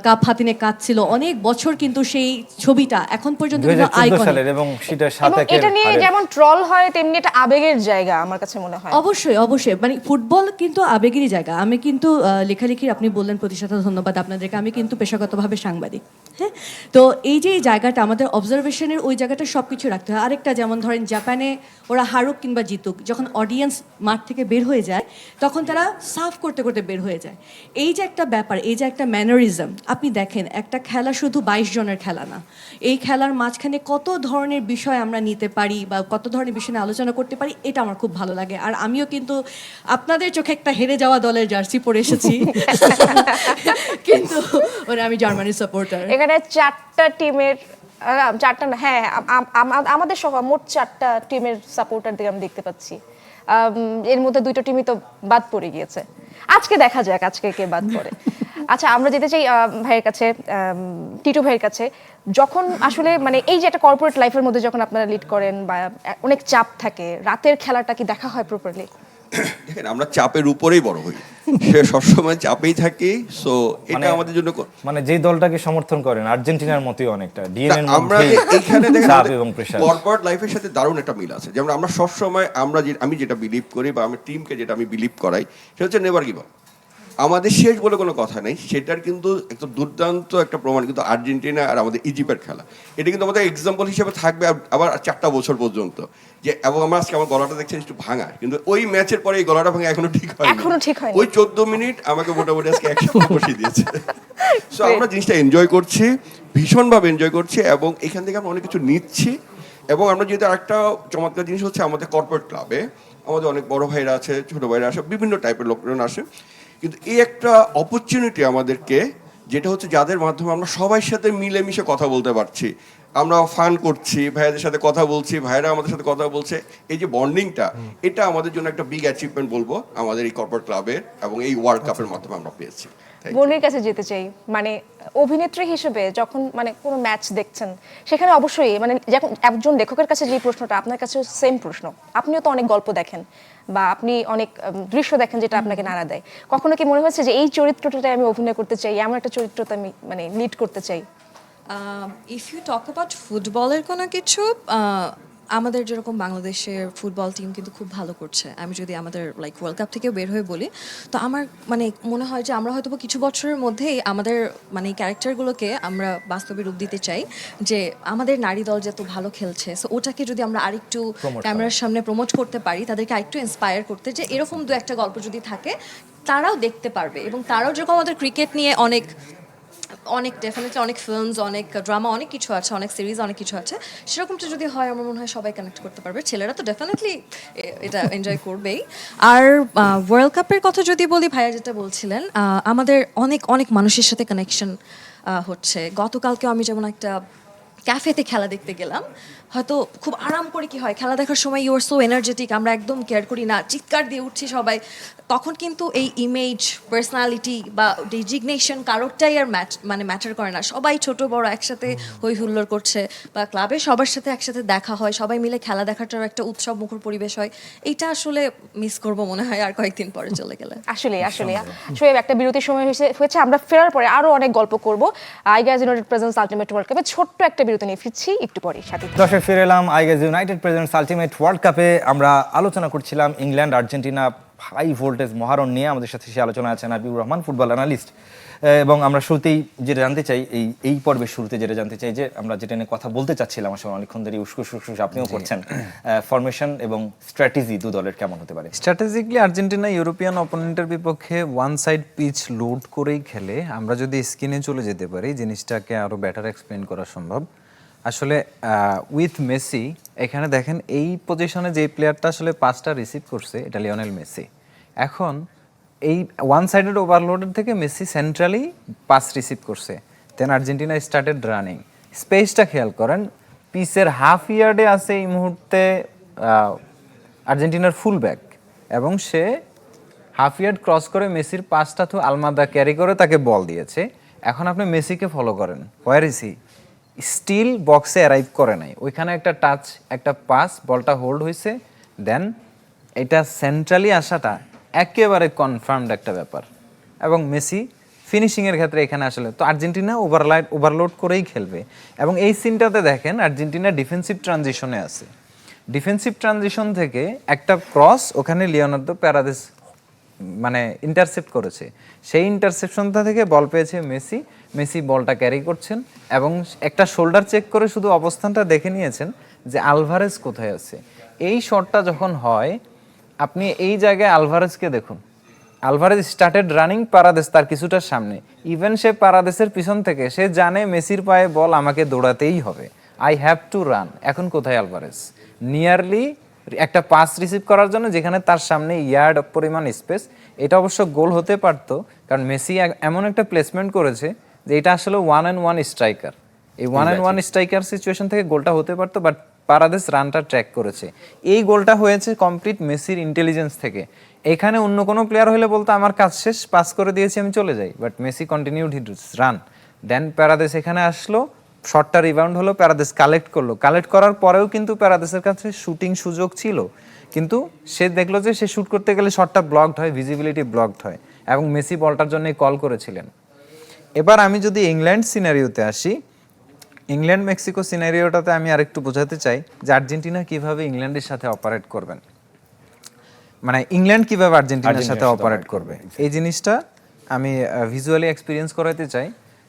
কাপ হাতে নিয়ে কাঁদছিল, অনেক বছর কিন্তু সেই ছবিটা এখন পর্যন্ত কিন্তু 2014 আইকনিক। সালের, এবং সেটা এবং 7-1 এটা নিয়ে যেমন ট্রল হয়, তেমনি এটা আবেগের জায়গা আমার কাছে মনে হয়। অবশ্যই অবশ্যই, মানে ফুটবল কিন্তু আবেগেরই জায়গা। আমি কিন্তু লেখালেখির, আপনি বললেন প্রতিষ্ঠাতা, ধন্যবাদ আপনাদেরকে। আমি কিন্তু পেশাগতভাবে সাংবাদিক, হ্যাঁ। তো এই যে এই জায়গাটা আমাদের অবজারভেশনের ওই জায়গাটা সব কিছু রাখতে হয়। আরেকটা যেমন ধরেন জাপানে ওরা হারুক কিংবা জিতুক, যখন অডিয়েন্স মাঠ থেকে বের হয়ে যায় তখন তারা সার্ভ করতে করতে বের হয়ে যায়। এই যে একটা ব্যাপার, এই যে একটা ম্যানারিজম, আপনি দেখেন একটা খেলা শুধু 22 জনের খেলা না, এই খেলার মাঝখানে কত ধরনের বিষয় আমরা নিতে পারি বা কত ধরনের বিষয় নিয়ে আলোচনা করতে পারি, এটা আমার খুব ভালো লাগে। আর আমিও কিন্তু আপনাদের চোখে একটা হেরে যাওয়া দলের জার্সি পরে এসেছি, কিন্তু আমি জার্মানির সাপোর্টার। এখানে 4টা টিমের 4টা না, হ্যাঁ, আমাদের সহ মোট 4টা টিমের সাপোর্টারদের আমি দেখতে পাচ্ছি। এর মধ্যে 2টো টিমই তো বাদ পড়ে গিয়েছে। আজকে দেখা যাক আজকে কে বাদ পড়ে। আচ্ছা, আমরা যেতে চাই ভাইয়ের কাছে, টিটু ভাইয়ের কাছে। যখন আসলে মানে এই যে একটা কর্পোরেট লাইফের মধ্যে যখন আপনারা লিড করেন বা অনেক চাপ থাকে, রাতের খেলাটা কি দেখা হয় প্রপারলি? দেখেন, আমরা চাপের উপরেই বড় হই, সে সবসময় চাপেই থাকি। সো এটা আমাদের জন্য মানে যেই দলটাকে সমর্থন করেন আর্জেন্টিনার মতোই অনেকটা ডিএনএ এর আমরা মধ্যে এইখানে দেখেন চাপ এবং প্রেসার। কর্পোরেট লাইফের সাথে দারুণ একটা মিল আছে। যেমন আমরা সবসময় আমি যেটা বিলিভ করি বা আমার টিমকে যেটা আমি বিলিভ করাই, সেটা হচ্ছে নেভার গিভ আপ। আমাদের শেষ বলে কোনো কথা নেই, সেটার কিন্তু একটা দুর্দান্ত একটা প্রমাণ কিন্তু আর্জেন্টিনা আর আমাদের ইজিপ্টের খেলা। এটা কিন্তু আমাদের এক্সাম্পল হিসেবে থাকবে আবার 4টা বছর পর্যন্ত। যে এবং আমরা আজকে আমার গলাটা দেখছেন একটু ভাঙা, কিন্তু ওই ম্যাচের পরে এই গলাটা ভাঙা এখনো ঠিক হয়নি। ওই 14 মিনিট আমাকে মোটামুটি আজকে একসাথে বসিয়ে দিয়েছে। সো আমরা জিনিসটা এনজয় করছি, ভীষণভাবে এনজয় করছি, এবং এখান থেকে আমরা অনেক কিছু নিচ্ছি। এবং আমরা যেহেতু আরেকটা চমৎকার জিনিস হচ্ছে, আমাদের কর্পোরেট ক্লাবে আমাদের অনেক বড় ভাইরা আছে, ছোট ভাইরা আসে, বিভিন্ন টাইপের লোকজন আসে। কিন্তু এই একটা অপরচুনিটি আমাদেরকে, যেটা হচ্ছে যাদের মাধ্যমে আমরা সবার সাথে মিলেমিশে কথা বলতে পারছি, আমরা ফান করছি, ভাইয়াদের সাথে কথা বলছি, ভাইরা আমাদের সাথে কথা বলছে, এই যে বন্ডিংটা, এটা আমাদের জন্য একটা বিগ অ্যাচিভমেন্ট বলবো আমাদের এই কর্পোরেট ক্লাবের এবং এই ওয়ার্ল্ড কাপের মাধ্যমে আমরা পেয়েছি। বোনের কাছে যেতে চাই, মানে অভিনেত্রী হিসেবে যখন মানে কোনো ম্যাচ দেখছেন, সেখানে অবশ্যই মানে যখন একজন লেখকের কাছে যে প্রশ্নটা, আপনার কাছে সেম প্রশ্ন। আপনিও তো অনেক গল্প দেখেন বা আপনি অনেক দৃশ্য দেখেন যেটা আপনাকে নাড়া দেয়। কখনো কি মনে হয়েছে যে এই চরিত্রটাতে আমি অভিনয় করতে চাই, এমন একটা চরিত্রতে আমি মানে লিড করতে চাই? ইফ ইউ টক অ্যাবাউট ফুটবলের কোনো কিছু, আমাদের যেরকম বাংলাদেশের ফুটবল টিম কিন্তু খুব ভালো করছে। আমি যদি আমাদের লাইক ওয়ার্ল্ড কাপ থেকেও বের হয়ে বলি, তো আমার মানে মনে হয় যে আমরা হয়তো কিছু বছরের মধ্যেই আমাদের মানে ক্যারেক্টারগুলোকে আমরা বাস্তবে রূপ দিতে চাই, যে আমাদের নারী দল যত ভালো খেলছে, সো ওটাকে যদি আমরা আরেকটু ক্যামেরার সামনে প্রমোট করতে পারি, তাদেরকে আরেকটু ইন্সপায়ার করতে, যে এরকম দু একটা গল্প যদি থাকে তারাও দেখতে পারবে। এবং তারাও যেরকম আমাদের ক্রিকেট নিয়ে অনেক ডেফিনেটলি অনেক ফিল্মস, অনেক ড্রামা, অনেক কিছু আছে, অনেক সিরিজ, অনেক কিছু আছে, সেরকমটা যদি হয় আমার মনে হয় সবাই কানেক্ট করতে পারবে। ছেলেরা তো ডেফিনেটলি এটা এনজয় করবেই। আর ওয়ার্ল্ড কাপের কথা যদি বলি, ভাইয়া যেটা বলছিলেন, আমাদের অনেক অনেক মানুষের সাথে কানেকশন হচ্ছে। গতকালকেও আমি যেমন একটা ক্যাফেতে খেলা দেখতে গেলাম, হয়তো খুব আরাম করে কি হয়, খেলা দেখার সময় ইউ আর সো এনার্জেটিক, আমরা একদম কেয়ার করি না, চিৎকার দিয়ে উঠছি সবাই, তখন কিন্তু এই ইমেজ, পার্সোনালিটি বা ডেজিগনেশন কারোরটাই আর ম্যাটার করে না। সবাই ছোট বড় একসাথে হই হুল্লোড় করছে, বা ক্লাবে সবার সাথে একসাথে দেখা হয়, সবাই মিলে খেলা দেখাটার একটা উৎসব মুখর পরিবেশ হয়। এইটা আসলে মিস করব মনে হয় আর কয়েকদিন পরে চলে গেলে। আসলে শোয়েব, একটা বিরতির সময় হয়েছে, আমরা ফেরার পরে আরো অনেক গল্প করব। আইগাজ ইউনাইটেড প্রেজেন্টস আলটিমেট ওয়ার্ল্ড কাপে ছোট্ট একটা বিরতি নিয়ে ফিরছি একটু পরে। সাথে দর্শক, ফিরে এলাম আইগাজ ইউনাইটেড প্রেজেন্টস আলটিমেট ওয়ার্ল্ড কাপে। আমরা আলোচনা করছিলাম ইংল্যান্ড আর্জেন্টিনা হাই ভোল্টেজ মহারণ নিয়ে। আমাদের সাথে সে আলোচনা আছেন হাবিবুর রহমান, ফুটবল অ্যানালিস্ট। এবং আমরা শুরুতেই যেটা জানতে চাই, এই পর্বের শুরুতে যেটা জানতে চাই, যে আমরা যেটা নিয়ে কথা বলতে চাচ্ছিলাম আসলে অনেকক্ষণ ধরে উস্কুস আপনিও করছেন, ফরমেশন এবং স্ট্র্যাটেজি দু দলের কেমন হতে পারে? স্ট্র্যাটেজিক্যালি আর্জেন্টিনা ইউরোপিয়ান অপোনেন্টের বিপক্ষে ওয়ান সাইড পিচ লোড করেই খেলে। আমরা যদি স্কিনে চলে যেতে পারি, জিনিসটাকে আরও বেটার এক্সপ্লেন করা সম্ভব। আসলে উইথ মেসি, এখানে দেখেন এই পজিশনে যে প্লেয়ারটা আসলে 5টা রিসিভ করছে, এটা লিওনেল মেসি। এখন এই ওয়ান সাইডেড ওভারলোডের থেকে মেসি সেন্ট্রালি 5 রিসিভ করছে। দেন আর্জেন্টিনা স্টার্টেড রানিং। স্পেসটা খেয়াল করেন, পিচের হাফ ইয়ার্ডে আছে এই মুহূর্তে আর্জেন্টিনার ফুল ব্যাক, এবং সে হাফ ইয়ার্ড ক্রস করে মেসির পাসটা তো আলমাদা ক্যারি করে তাকে বল দিয়েছে। এখন আপনি মেসিকে ফলো করেন, হোয়ার ইজ হি? স্টিল বক্সে অ্যারাইভ করে নাই। ওইখানে একটা টাচ, একটা পাস, বলটা হোল্ড হয়েছে, দেন এটা সেন্ট্রালি আসাটা একেবারে কনফার্মড একটা ব্যাপার। এবং মেসি ফিনিশিংয়ের ক্ষেত্রে এখানে আসলে তো আর্জেন্টিনা ওভারলোড করেই খেলবে। এবং এই সিনটাতে দেখেন আর্জেন্টিনা ডিফেন্সিভ ট্রানজিশনে আছে। ডিফেন্সিভ ট্রানজিশন থেকে একটা ক্রস, ওখানে লিওনার্দো প্যারাদেস মানে ইন্টারসেপ্ট করেছে, সেই ইন্টারসেপশনটা থেকে বল পেয়েছে মেসি। মেসি বলটা ক্যারি করছেন এবং একটা শোল্ডার চেক করে শুধু অবস্থানটা দেখে নিয়েছেন যে আলভারেজ কোথায় আছে। এই শটটা যখন হয়, আপনি এই জায়গায় আলভারেজকে দেখুন, আলভারেজ স্টার্টেড রানিং পারাদেস তার কিছুটা সামনে, ইভেন সে পারাদেসের পিছন থেকে সে জানে মেসির পায়ে বল আমাকে দৌড়াতেই হবে, আই হ্যাভ টু রান। এখন কোথায় আলভারেজ? নিয়ারলি একটা পাস রিসিভ করার জন্য যেখানে তার সামনে ইয়ার্ড পরিমাণ স্পেস। এটা অবশ্য গোল হতে পারতো, কারণ মেসি এমন একটা প্লেসমেন্ট করেছে যে এটা আসলে 1-on-1 স্ট্রাইকার। এই 1-on-1 স্ট্রাইকার সিচুয়েশন থেকে গোলটা হতে পারতো, বাট পারাদেস রানটা ট্র্যাক করেছে। এই গোলটা হয়েছে কমপ্লিট মেসির ইন্টেলিজেন্স থেকে। এখানে অন্য কোনো প্লেয়ার হলে বলতো আমার কাজ শেষ, পাস করে দিয়েছি আমি চলে যাই, but Messi continued his run. Then Paredes এখানে আসলো, শটটা রিবাউন্ড হলো, প্যারাদেস কালেক্ট করলো। কালেক্ট করার পরেও কিন্তু প্যারাদেসের কাছে শুটিং সুযোগ ছিল, কিন্তু সে দেখলো যে সে শুট করতে গেলে শটটা ব্লকড হয়, ভিজিবিলিটি ব্লকড হয়, এবং মেসি বলটার জন্য কল করেছিলেন। এবার আমি যদি ইংল্যান্ড সিনারিওতে আসি, ইংল্যান্ড মেক্সিকো সিনারিওটাতে আমি আরেকটু বোঝাতে চাই যে আর্জেন্টিনা কিভাবে ইংল্যান্ডের সাথে অপারেট করবেন, মানে ইংল্যান্ড কিভাবে আর্জেন্টিনার সাথে অপারেট করবে, এই জিনিসটা আমি ভিজুয়ালি এক্সপিরিয়েন্স করাতে চাই।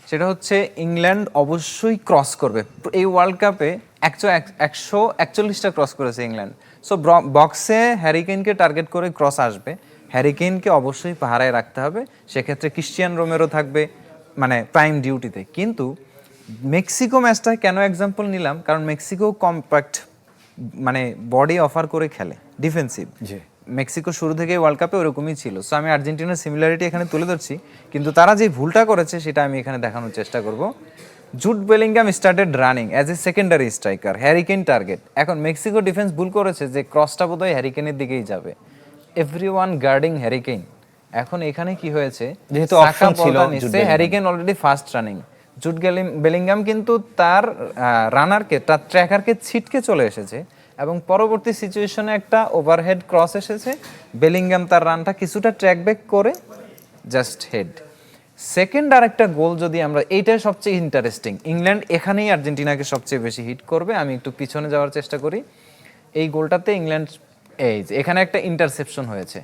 সেটা হচ্ছে ইংল্যান্ড অবশ্যই ক্রস করবে। এই ওয়ার্ল্ড কাপে 141টা ক্রস করেছে ইংল্যান্ড। সো বক্সে হ্যারিকেনকে টার্গেট করে ক্রস আসবে, হ্যারিকেনকে অবশ্যই পাহারায় রাখতে হবে। সেক্ষেত্রে ক্রিশ্চিয়ান রোমেরো থাকবে মানে প্রাইম ডিউটিতে। কিন্তু মেক্সিকো ম্যাচটা কেন এক্সাম্পল নিলাম, কারণ মেক্সিকো কম্প্যাক্ট মানে বডি অফার করে খেলে, ডিফেন্সিভ। মেক্সিকো শুরু থেকে ওয়ার্ল্ড কাপে ওরকমই ছিল। সো আমি আর্জেন্টিনার সিমিলারিটি এখানে তুলে ধরছি, কিন্তু তারা যে ভুলটা করেছে সেটা আমি এখানে দেখানোর চেষ্টা করব। Jude Bellingham started running as a secondary striker, hurricane target. এখন মেক্সিকো ডিফেন্স ভুল করেছে যে ক্রসটা বোধহয় হ্যারিকেনের দিকেই যাবে, এভরিওয়ান গার্ডিং হ্যারিকেন। এখন এখানে কি হয়েছে, যেহেতু অপশন ছিল, hurricane already fast running, Jude Bellingham কিন্তু তার রানারকে, তার ট্র্যাকারকে ছিটকে চলে এসেছে, এবং পরবর্তী সিচুয়েশনে একটা ওভারহেড ক্রস এসেছে, বেলিংহাম তার রানটা কিছুটা ট্র্যাক ব্যাক করে জাস্ট হেড। সেকেন্ড আর একটা গোল যদি আমরা, এইটাই সবচেয়ে ইন্টারেস্টিং, ইংল্যান্ড এখানেই আর্জেন্টিনাকে সবচেয়ে বেশি হিট করবে। আমি একটু পিছনে যাওয়ার চেষ্টা করি। এই গোলটাতে ইংল্যান্ড, এই যে এখানে একটা ইন্টারসেপশন হয়েছে,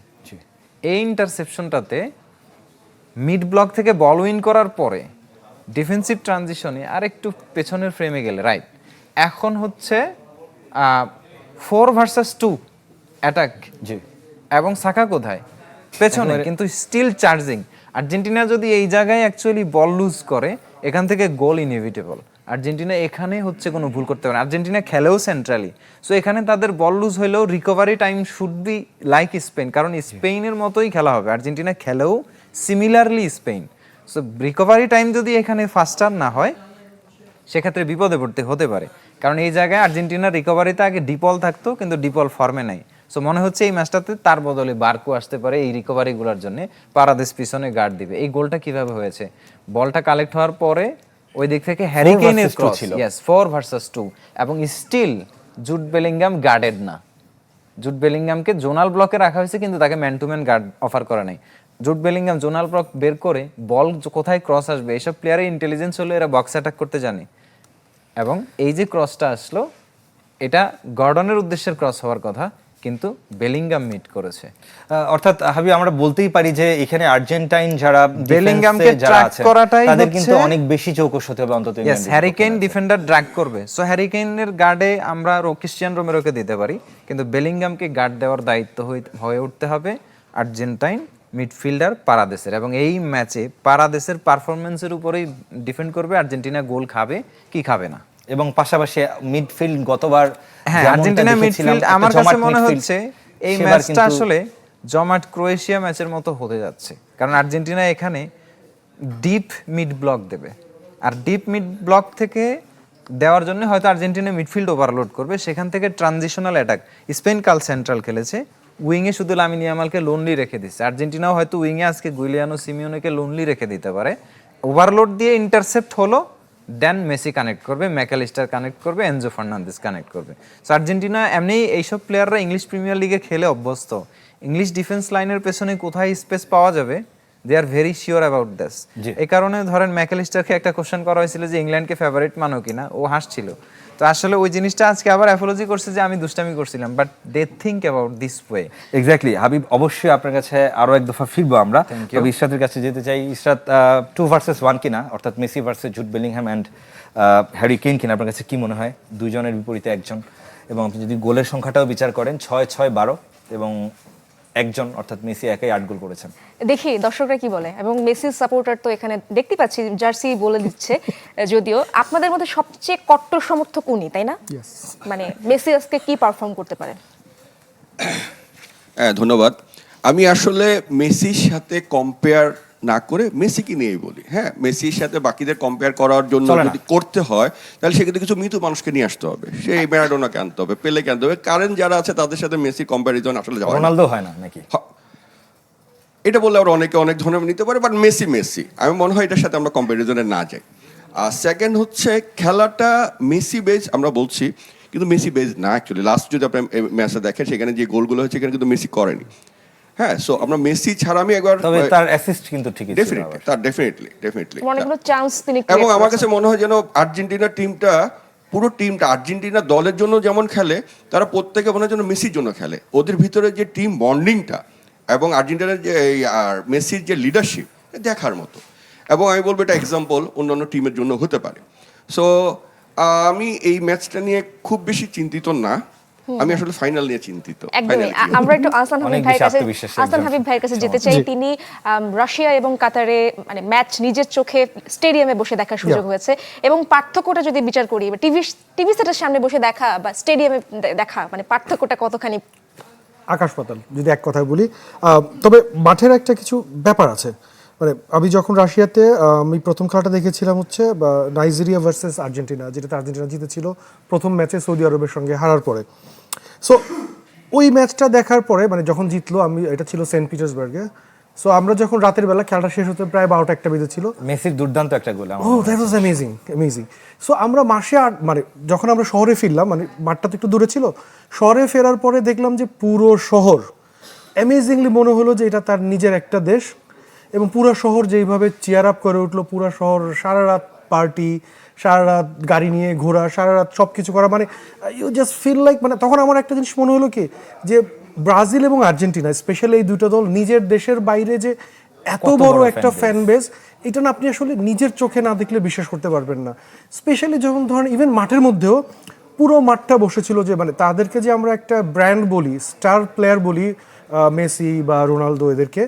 এই ইন্টারসেপশনটাতে মিড ব্লক থেকে বল উইন করার পরে ডিফেন্সিভ ট্রানজিশনে আর একটু পেছনের ফ্রেমে গেলে, রাইট, এখন হচ্ছে 4 ভার্সেস 2 অ্যাটাক, এবং সাকা কোথায়, পেছনে, কিন্তু স্টিল চার্জিং। আর্জেন্টিনা যদি এই জায়গায় অ্যাকচুয়ালি বল লুজ করে, এখান থেকে গোল ইনএভিটেবল। আর্জেন্টিনা এখানে হচ্ছে কোনো ভুল করতে পারে না, আর্জেন্টিনা খেলেও সেন্ট্রালি। সো এখানে তাদের বল লুজ হলেও recovery time should be like Spain, কারণ স্পেনের মতোই খেলা হবে, আর্জেন্টিনা খেলেও similarly Spain. So recovery time যদি এখানে ফাস্টার না হয়, সেক্ষেত্রে বিপদে পড়তে হতে পারে, কারণ এই জায়গায় আর্জেন্টিনার রিকভারিতে আগে ডিপল থাকতো, কিন্তু ডিপল ফর্মে নাই। সো মনে হচ্ছে এই ম্যাচটাতে তার বদলে বার্কো আসতে পারে এই রিকভারিগুলোর জন্য, পারাদেস পিছনে গার্ড দিবে। এই গোলটা কিভাবে হয়েছে, বলটা কালেক্ট হওয়ার পরে ওই দিক থেকে হ্যারিকেনের ক্রস, ইয়েস 4 ভার্সেস 2, এবং স্টিল জুড বেলিংহাম গার্ডেড না। জুড বেলিংহামকে জোনাল ব্লকে রাখা হয়েছে, কিন্তু তাকে man to man guard offer করা নাই। জুড বেলিংহাম জোনাল ব্লক বের করে বল কোথায় ক্রস আসবে, এইসব প্লেয়ারের ইন্টেলিজেন্স হলে এরা বক্স অ্যাটাক করতে জানে। এবং এই যে ক্রসটা আসলো, এটা গর্ডনের উদ্দেশ্যের ক্রস হওয়ার কথা, কিন্তু বেলিংহাম মিট করেছে। অর্থাৎ হাবি, আমরা বলতেই পারি যে এখানে আর্জেন্টাইন যারা বেলিংহামকে যারা ট্র্যাক আছে করাটাই তাদের হচ্ছে, কিন্তু অনেক বেশি চৌকস হতে হবে অন্তত। ইয়েস, হ্যারিকেন ডিফেন্ডার ড্র্যাগ করবে। সো হ্যারিকেনের গার্ডে আমরা ক্রিশ্চিয়ান রোমেরোকে দিতে পারি, কিন্তু বেলিংহামকে গার্ড দেওয়ার দায়িত্ব হয়ে উঠতে হবে আর্জেন্টাইন মিডফিল্ডার পারাদেসের। এবং এই ম্যাচে পারাদেসের পারফরমেন্সের উপরেই ডিপেন্ড করবে আর্জেন্টিনা গোল খাবে কি খাবে না। এবং পাশাপাশি মিডফিল্ড গতবার, হ্যাঁ, আর্জেন্টিনা মিডফিল্ড আমার কাছে মনে হচ্ছে এই ম্যাচটা আসলে জমাট ক্রোয়েশিয়া ম্যাচের মতো হতে যাচ্ছে, কারণ আর্জেন্টিনা এখানে ডিপ মিড ব্লক দেবে, আর ডিপ মিড ব্লক থেকে দেওয়ার জন্য হয়তো আর্জেন্টিনা মিডফিল্ড ওভারলোড করবে, সেখান থেকে ট্রানজিশনাল অ্যাটাক। স্পেন কাল সেন্ট্রাল খেলেছে, উইংয়ে শুধু লামিন ইয়ামালকে লোনলি রেখে দিচ্ছে, আর্জেন্টিনাও হয়তো উইংয়ে আজকে গুইলিয়ানো সিমিওনেকে লোনলি রেখে দিতে পারে। ওভারলোড দিয়ে ইন্টারসেপ্ট হলো, দেন মেসি কানেক্ট করবে, ম্যাকালিস্টার কানেক্ট করবে, এনজো ফার্নান্দেজ কানেক্ট করবে। সো আর্জেন্টিনা এমনি এইসব প্লেয়াররা ইংলিশ প্রিমিয়ার লিগে খেলে অভ্যস্ত, ইংলিশ ডিফেন্স লাইনের পেছনে কোথায় স্পেস পাওয়া যাবে, they are very sure about this. এই কারণে ধরেন ম্যাকালিস্টারকে একটা কোশ্চেন করা হয়েছিল যে ইংল্যান্ডকে ফেভারিট মানো কিনা, ও হাসছিল। তো তো আসলে ওই জিনিসটা আজকে আবার অ্যাপোলজি করছে যে আমি দুষ্টামি করছিলাম, but they think about this way. Exactly Habib, অবশ্যই আপনার কাছে আরো এক দফা ফিরবো আমরা। Thank you. তবে ইশরাতের কাছে যেতে চাই। ইশরাত, 2 ভার্সেস 1 কিনা, অর্থাৎ Messi versus Jude Bellingham and Harry Kane কিনা, আপনার কাছে কি মনে হয়? দুইজনের বিপরীতে একজন, এবং আপনি যদি গোলের সংখ্যাটাও বিচার করেন 6-6-12 এবং একজন অর্থাৎ মেসি একাই 8 গোল করেছেন। দেখি দর্শকরা কি বলে, এবং মেসির সাপোর্টার তো এখানে দেখতে পাচ্ছি জার্সি বলে দিচ্ছে। যদিও আপনাদের মধ্যে সবচেয়ে কট্টর সমর্থক উনি, তাই না? মানে মেসি আজকে কি পারফর্ম করতে পারেন? হ্যাঁ, ধন্যবাদ। আমি আসলে মেসির সাথে কম্পেয়ার না করে মেসিকে নিয়েই বলি। হ্যাঁ, মেসির সাথে বাকিদের কম্পেয়ার করার জন্য চলে না। যদি করতে হয় তাহলে সেক্ষেত্রে কিছু মৃত মানুষকে নিয়ে আসতে হবে। সেই ম্যারাডোনাকে আনতে হবে, পেলেকে আনতে হবে। কারেন্ট যারা আছে তাদের সাথে মেসির কম্প্যারিজন আসলে যাওয়া রোনালদো হয় না নাকি? এটা বললে আবার অনেকে অনেক ধরনের নিতে পারে, বাট মেসি মেসি আমি মনে হয় এটার সাথে আমরা কম্প্যারিজনে না যাই। আর সেকেন্ড হচ্ছে খেলাটা মেসি বেজ আমরা বলছি, কিন্তু মেসি বেজ না অ্যাকচুয়ালি। লাস্ট যদি আপনি ম্যাচটা দেখেন সেখানে যে গোলগুলো হয়েছে এখানে কিন্তু মেসি করেনি। হ্যাঁ, সো আমরা মেসি ছাড়া আমি একবার তবে তার অ্যাসিস্ট কিন্তু ঠিকই ছিল। ডেফিনেটলি তার ডেফিনেটলি অনেকগুলো চান্স তিনি এবং create আমার করেছেন। কাছে মনে হয় যেন আর্জেন্টিনার টিমটা পুরো টিমটা আর্জেন্টিনা দলের জন্য যেমন খেলে, তারা প্রত্যেকে মনে হয় যেন মেসির জন্য খেলে। ওদের ভিতরে যে টিম বন্ডিংটা এবং আর্জেন্টিনার যে আর মেসির যে লিডারশিপ দেখার মতো। এবং আমি বলবো এটা এক্সাম্পল অন্যান্য টিমের জন্য হতে পারে। সো আমি এই ম্যাচটা নিয়ে খুব বেশি চিন্তিত না, আমি আসলে ফাইনাল নিয়ে চিন্তিত। একদমই। Final কি আমরা একটু আহসান অনেক হাবিব ভাইয়ের বেশি কাছে আত্মবিশ্বাসী আহসান একজন। হাবিব ভাইয়ের কাছে যেতে চাই। তিনি রাশিয়া এবং কাতারে মানে ম্যাচ নিজের চোখে স্টেডিয়ামে বসে দেখার সুযোগ হয়েছে, এবং পার্থক্যটা যদি বিচার করি টিভি সেটের সামনে বসে দেখা বা স্টেডিয়ামে দেখা, মানে পার্থক্যটা কতখানি? আকাশ পাতাল যদি এক কথায় বলি। তবে মাঠের একটা কিছু ব্যাপার আছে। মানে আমি যখন রাশিয়াতে আমি প্রথম খেলাটা দেখেছিলাম হচ্ছে নাইজেরিয়া ভার্সেস আর্জেন্টিনা, যেটাতে আর্জেন্টিনা জিতেছিল প্রথম ম্যাচে সৌদি আরবের সঙ্গে হারার পরে। সো ওই ম্যাচটা দেখার পরে মানে যখন জিতলো, আমি এটা ছিল সেন্ট পিটার্সবার্গে। সো আমরা যখন রাতের বেলা খেলাটা শেষ হতে প্রায় 12টা-1টা বেজেছিল। মেসির দুর্দান্ত একটা গোল। ও দ্যাট ওয়াজ অ্যামেজিং। সো আমরা মাসে মানে যখন আমরা শহরে ফিরলাম, মানে মাঠটা তো একটু দূরে ছিল, শহরে ফেরার পরে দেখলাম যে পুরো শহর অ্যামেজিংলি মনে হলো যে এটা তার নিজের একটা দেশ, এবং পুরো শহর যেইভাবে চেয়ার আপ করে উঠলো, পুরো শহর সারা রাত পার্টি, সারা রাত গাড়ি নিয়ে ঘোরা, সারা রাত সব কিছু করা, মানে ইউ জাস্ট ফিল লাইক, মানে তখন আমার একটা জিনিস মনে হলো কি যে ব্রাজিল এবং আর্জেন্টিনা স্পেশালি এই দুটো দল নিজের দেশের বাইরে যে এত কত বড় বড় একটা fan ফ্যান বেস, এটা না আপনি আসলে নিজের চোখে না দেখলে বিশ্বাস করতে পারবেন না। স্পেশালি যখন ধরেন ইভেন মাঠের মধ্যেও পুরো মাঠটা বসেছিল, যে মানে তাদেরকে যে আমরা একটা ব্র্যান্ড বলি, স্টার প্লেয়ার বলি, মেসি বা রোনালদো এদেরকে।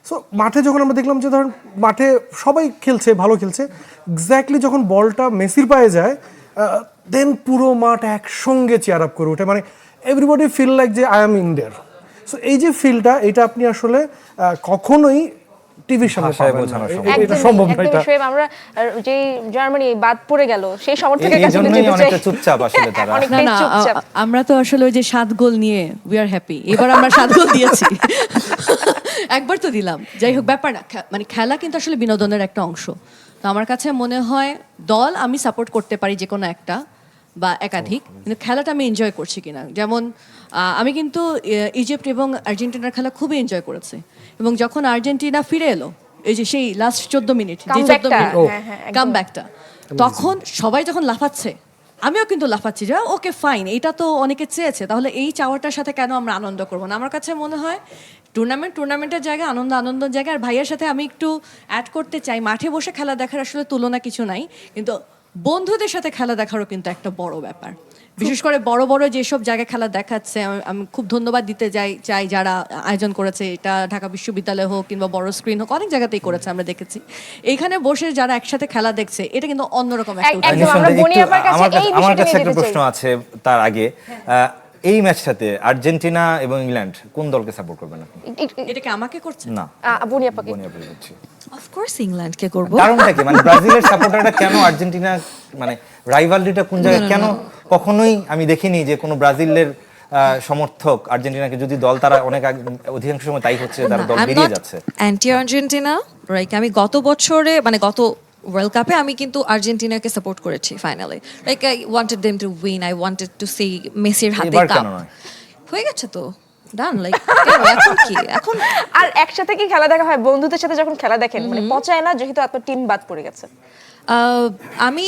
সো মাঠে যখন আমরা দেখলাম যে ধরেন মাঠে সবাই খেলছে, ভালো খেলছে, এক্স্যাক্টলি যখন বলটা মেসির পায়ে যায় দেন পুরো মাঠ একসঙ্গে চেয়ার আপ করে ওঠে, মানে এভরিবডি ফিল লাইক যে I am in their. So এই যে ফিলটা, এটা আপনি আসলে কখনোই টিভির সামনে ভাষায় পাবেন না। বোঝানো সম্ভব এটা একদমই, সম্ভব না। একদমই এটা শোয়েব, আমরা যে জার্মানি বাদ পড়ে গেল সেই সমর্থকের এই কাছে জন্যই যেতে চাই। অনেকটা চুপচাপ আসলে তারা। না অনেকটাই না চুপচাপ। আমরা তো আসলে ওই যে 7 গোল নিয়ে উই আর হ্যাপি। এবার আমরা 7 গোল দিয়েছি, একবার তো দিলাম। যাই হোক, ব্যাপার না, মানে খেলা কিন্তু আসলে বিনোদনের একটা অংশ। তো আমার কাছে মনে হয় দল আমি সাপোর্ট করতে পারি যে কোনো একটা বা একাধিক, কিন্তু খেলাটা আমি এনজয় করছি কিনা। যেমন আমি কিন্তু ইজিপ্ট এবং আর্জেন্টিনার খেলা খুবই এনজয় করেছি, এবং যখন আর্জেন্টিনা ফিরে এলো, এই যে সেই লাস্ট 14 মিনিট, যে 14 Comeback-টা, মিনিট হ্যাঁ, একদম। কামব্যাকটা, তখন সবাই যখন লাফাচ্ছে, আমিও কিন্তু লাফাচ্ছি যে ওকে ফাইন, এটা তো অনেকে চেয়েছে, তাহলে এই চাওয়াটার সাথে কেন আমরা আনন্দ করবো না? আমার কাছে মনে হয় টুর্নামেন্টের জায়গায় আনন্দের জায়গায়। আর ভাইয়ের সাথে আমি একটু অ্যাড করতে চাই, মাঠে বসে খেলা দেখার আসলে তুলনা কিছু নাই, কিন্তু বন্ধুদের সাথে খেলা দেখারও কিন্তু একটা বড় ব্যাপার। বিশেষ করে বড় বড় যেসব জায়গায় খেলা দেখাচ্ছে, আমি খুব ধন্যবাদ দিতে চাই যারা আয়োজন করেছে, এটা ঢাকা বিশ্ববিদ্যালয় হোক কিংবা বড় স্ক্রিন হোক, অনেক জায়গাতেই করেছে, আমরা দেখেছি। এইখানে বসে যারা একসাথে খেলা দেখছে, এটা কিন্তু অন্যরকম একটা একদম, উৎসব। আমরা বনি আপার কাছে আমার এই আমার বিষয়টা কাছে নিয়ে একটা যেতে প্রশ্ন চাই। আছে তার আগে। এই ম্যাচটাতে আর্জেন্টিনা এবং ইংল্যান্ড কোন দলকে সাপোর্ট করবেন আপনি? এটাকে আমাকে করছে না, বনি আপাকে। বনি আপনি বলছি। অফকোর্স ইংল্যান্ডকে করব। কারণটা কি? মানে ব্রাজিলের সাপোর্টাররা কেন আর্জেন্টিনা, মানে রাইভালরিটা কোন জায়গায়? কেন কখনোই আমি দেখিনি যে কোনো ব্রাজিলের সমর্থক আর্জেন্টিনাকে, যদি দল তারা অনেক অধিকাংশ সময় তাই হচ্ছে, তারা দল বেরিয়ে যাচ্ছে। অ্যান্টি আর্জেন্টিনা, লাইক আমি গত বছরে মানে গত ওয়ার্ল্ড কাপে আমি কিন্তু আর্জেন্টিনাকে সাপোর্ট করেছি ফাইনালে। Like I wanted them to win, I wanted to see মেসির হাতে এবার কাপ। কেন নয়? হয়ে গেছে তো, ডান। লাইক এখন কি, এখন আর একসাথে কি খেলা দেখা হয়? বন্ধুদের সাথে যখন খেলা দেখেন মানে পচায় না, যেহেতু আপনার টিম বাদ পড়ে গেছে? আমি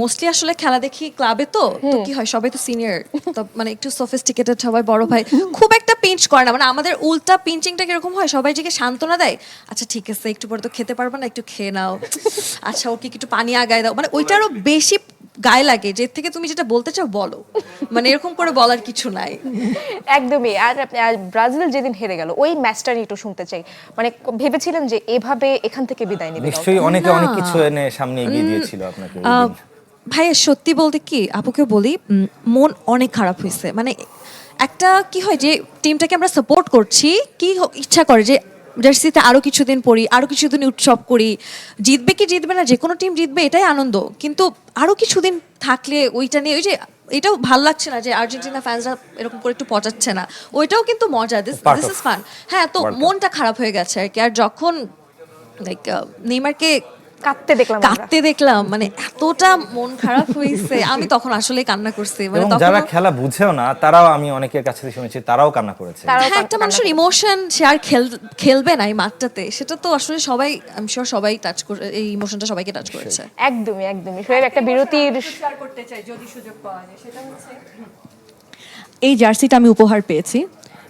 মোস্টলি আসলে খেলা দেখি ক্লাবে, তো কি হয় সবাই তো সিনিয়র, তো মানে একটু সোফিস্টিকেটেড, সবাই বড় ভাই, খুব একটা পিঞ্চ করে না, মানে আমাদের উল্টা পিঞ্চিংটা কিরকম হয়, সবাই যে সান্ত্বনা দেয়, আচ্ছা ঠিক আছে একটু পরে তো খেতে পারবে না, একটু খেয়ে নাও, আচ্ছা ওকে একটু পানি আগায় দাও, মানে ওইটারও বেশি গায়ে লাগে যে থেকে তুমি যেটা বলতে চাও বলো, মানে এরকম করে বলার কিছু নাই। একদমই। আর ব্রাজিল যেদিন হেরে গেল ওই ম্যাচটা নিয়ে একটু শুনতে চাই, মানে ভেবেছিলেন যে এভাবে এখান থেকে বিদায় নেবে? নিশ্চয়ই অনেকে না। অনেক কিছু এনে সামনে এগিয়ে দিয়েছিল আপনাকে ওই দিন। ভাইয়া সত্যি বলতে কি আপুকে বলি, মন অনেক খারাপ হয়েছে, মানে একটা কি হয় যে টিমটাকে আমরা সাপোর্ট করছি, কি ইচ্ছা করে যে জার্সিতে আরো কিছুদিন পড়ি, আরো কিছুদিন উৎসব করি, জিতবে কি জিতবে না, যে কোনো টিম জিতবে এটাই আনন্দ, কিন্তু আরো কিছুদিন থাকলে ওইটা নিয়ে ওই যে এটাও ভাল লাগছে না যে আর্জেন্টিনা ফ্যান্সরা এরকম করে একটু পচাচ্ছে না, ওইটাও কিন্তু মজা, this Part of is fun. হ্যাঁ, তো World Cup. মনটা খারাপ হয়ে গেছে আর কি। আর যখন লাইক নেইমারকে কাঁদতে দেখলাম, মানে এতটা মন খারাপ হয়েছে, আমি তখন আসলে কান্না করছি, মানে এবং তখন যারা খেলা বুঝেও না তারাও, আমি অনেকের কাছে থেকে শুনেছি, তারাও কান্না করেছে। হ্যাঁ, একটা মানুষের ইমোশন সে আর খেলবে না এই মাঠটাতে, সেটা তো আসলে সবাই, আমি শিওর সবাই টাচ করে, এই ইমোশনটা সবাইকে টাচ করেছে। একদমই একদমই। শোয়েব, একটা বিরতির করতে চাই যদি সুযোগ পাওয়া যায়, সেটা হচ্ছে এই জার্সিটা আমি উপহার পেয়েছি।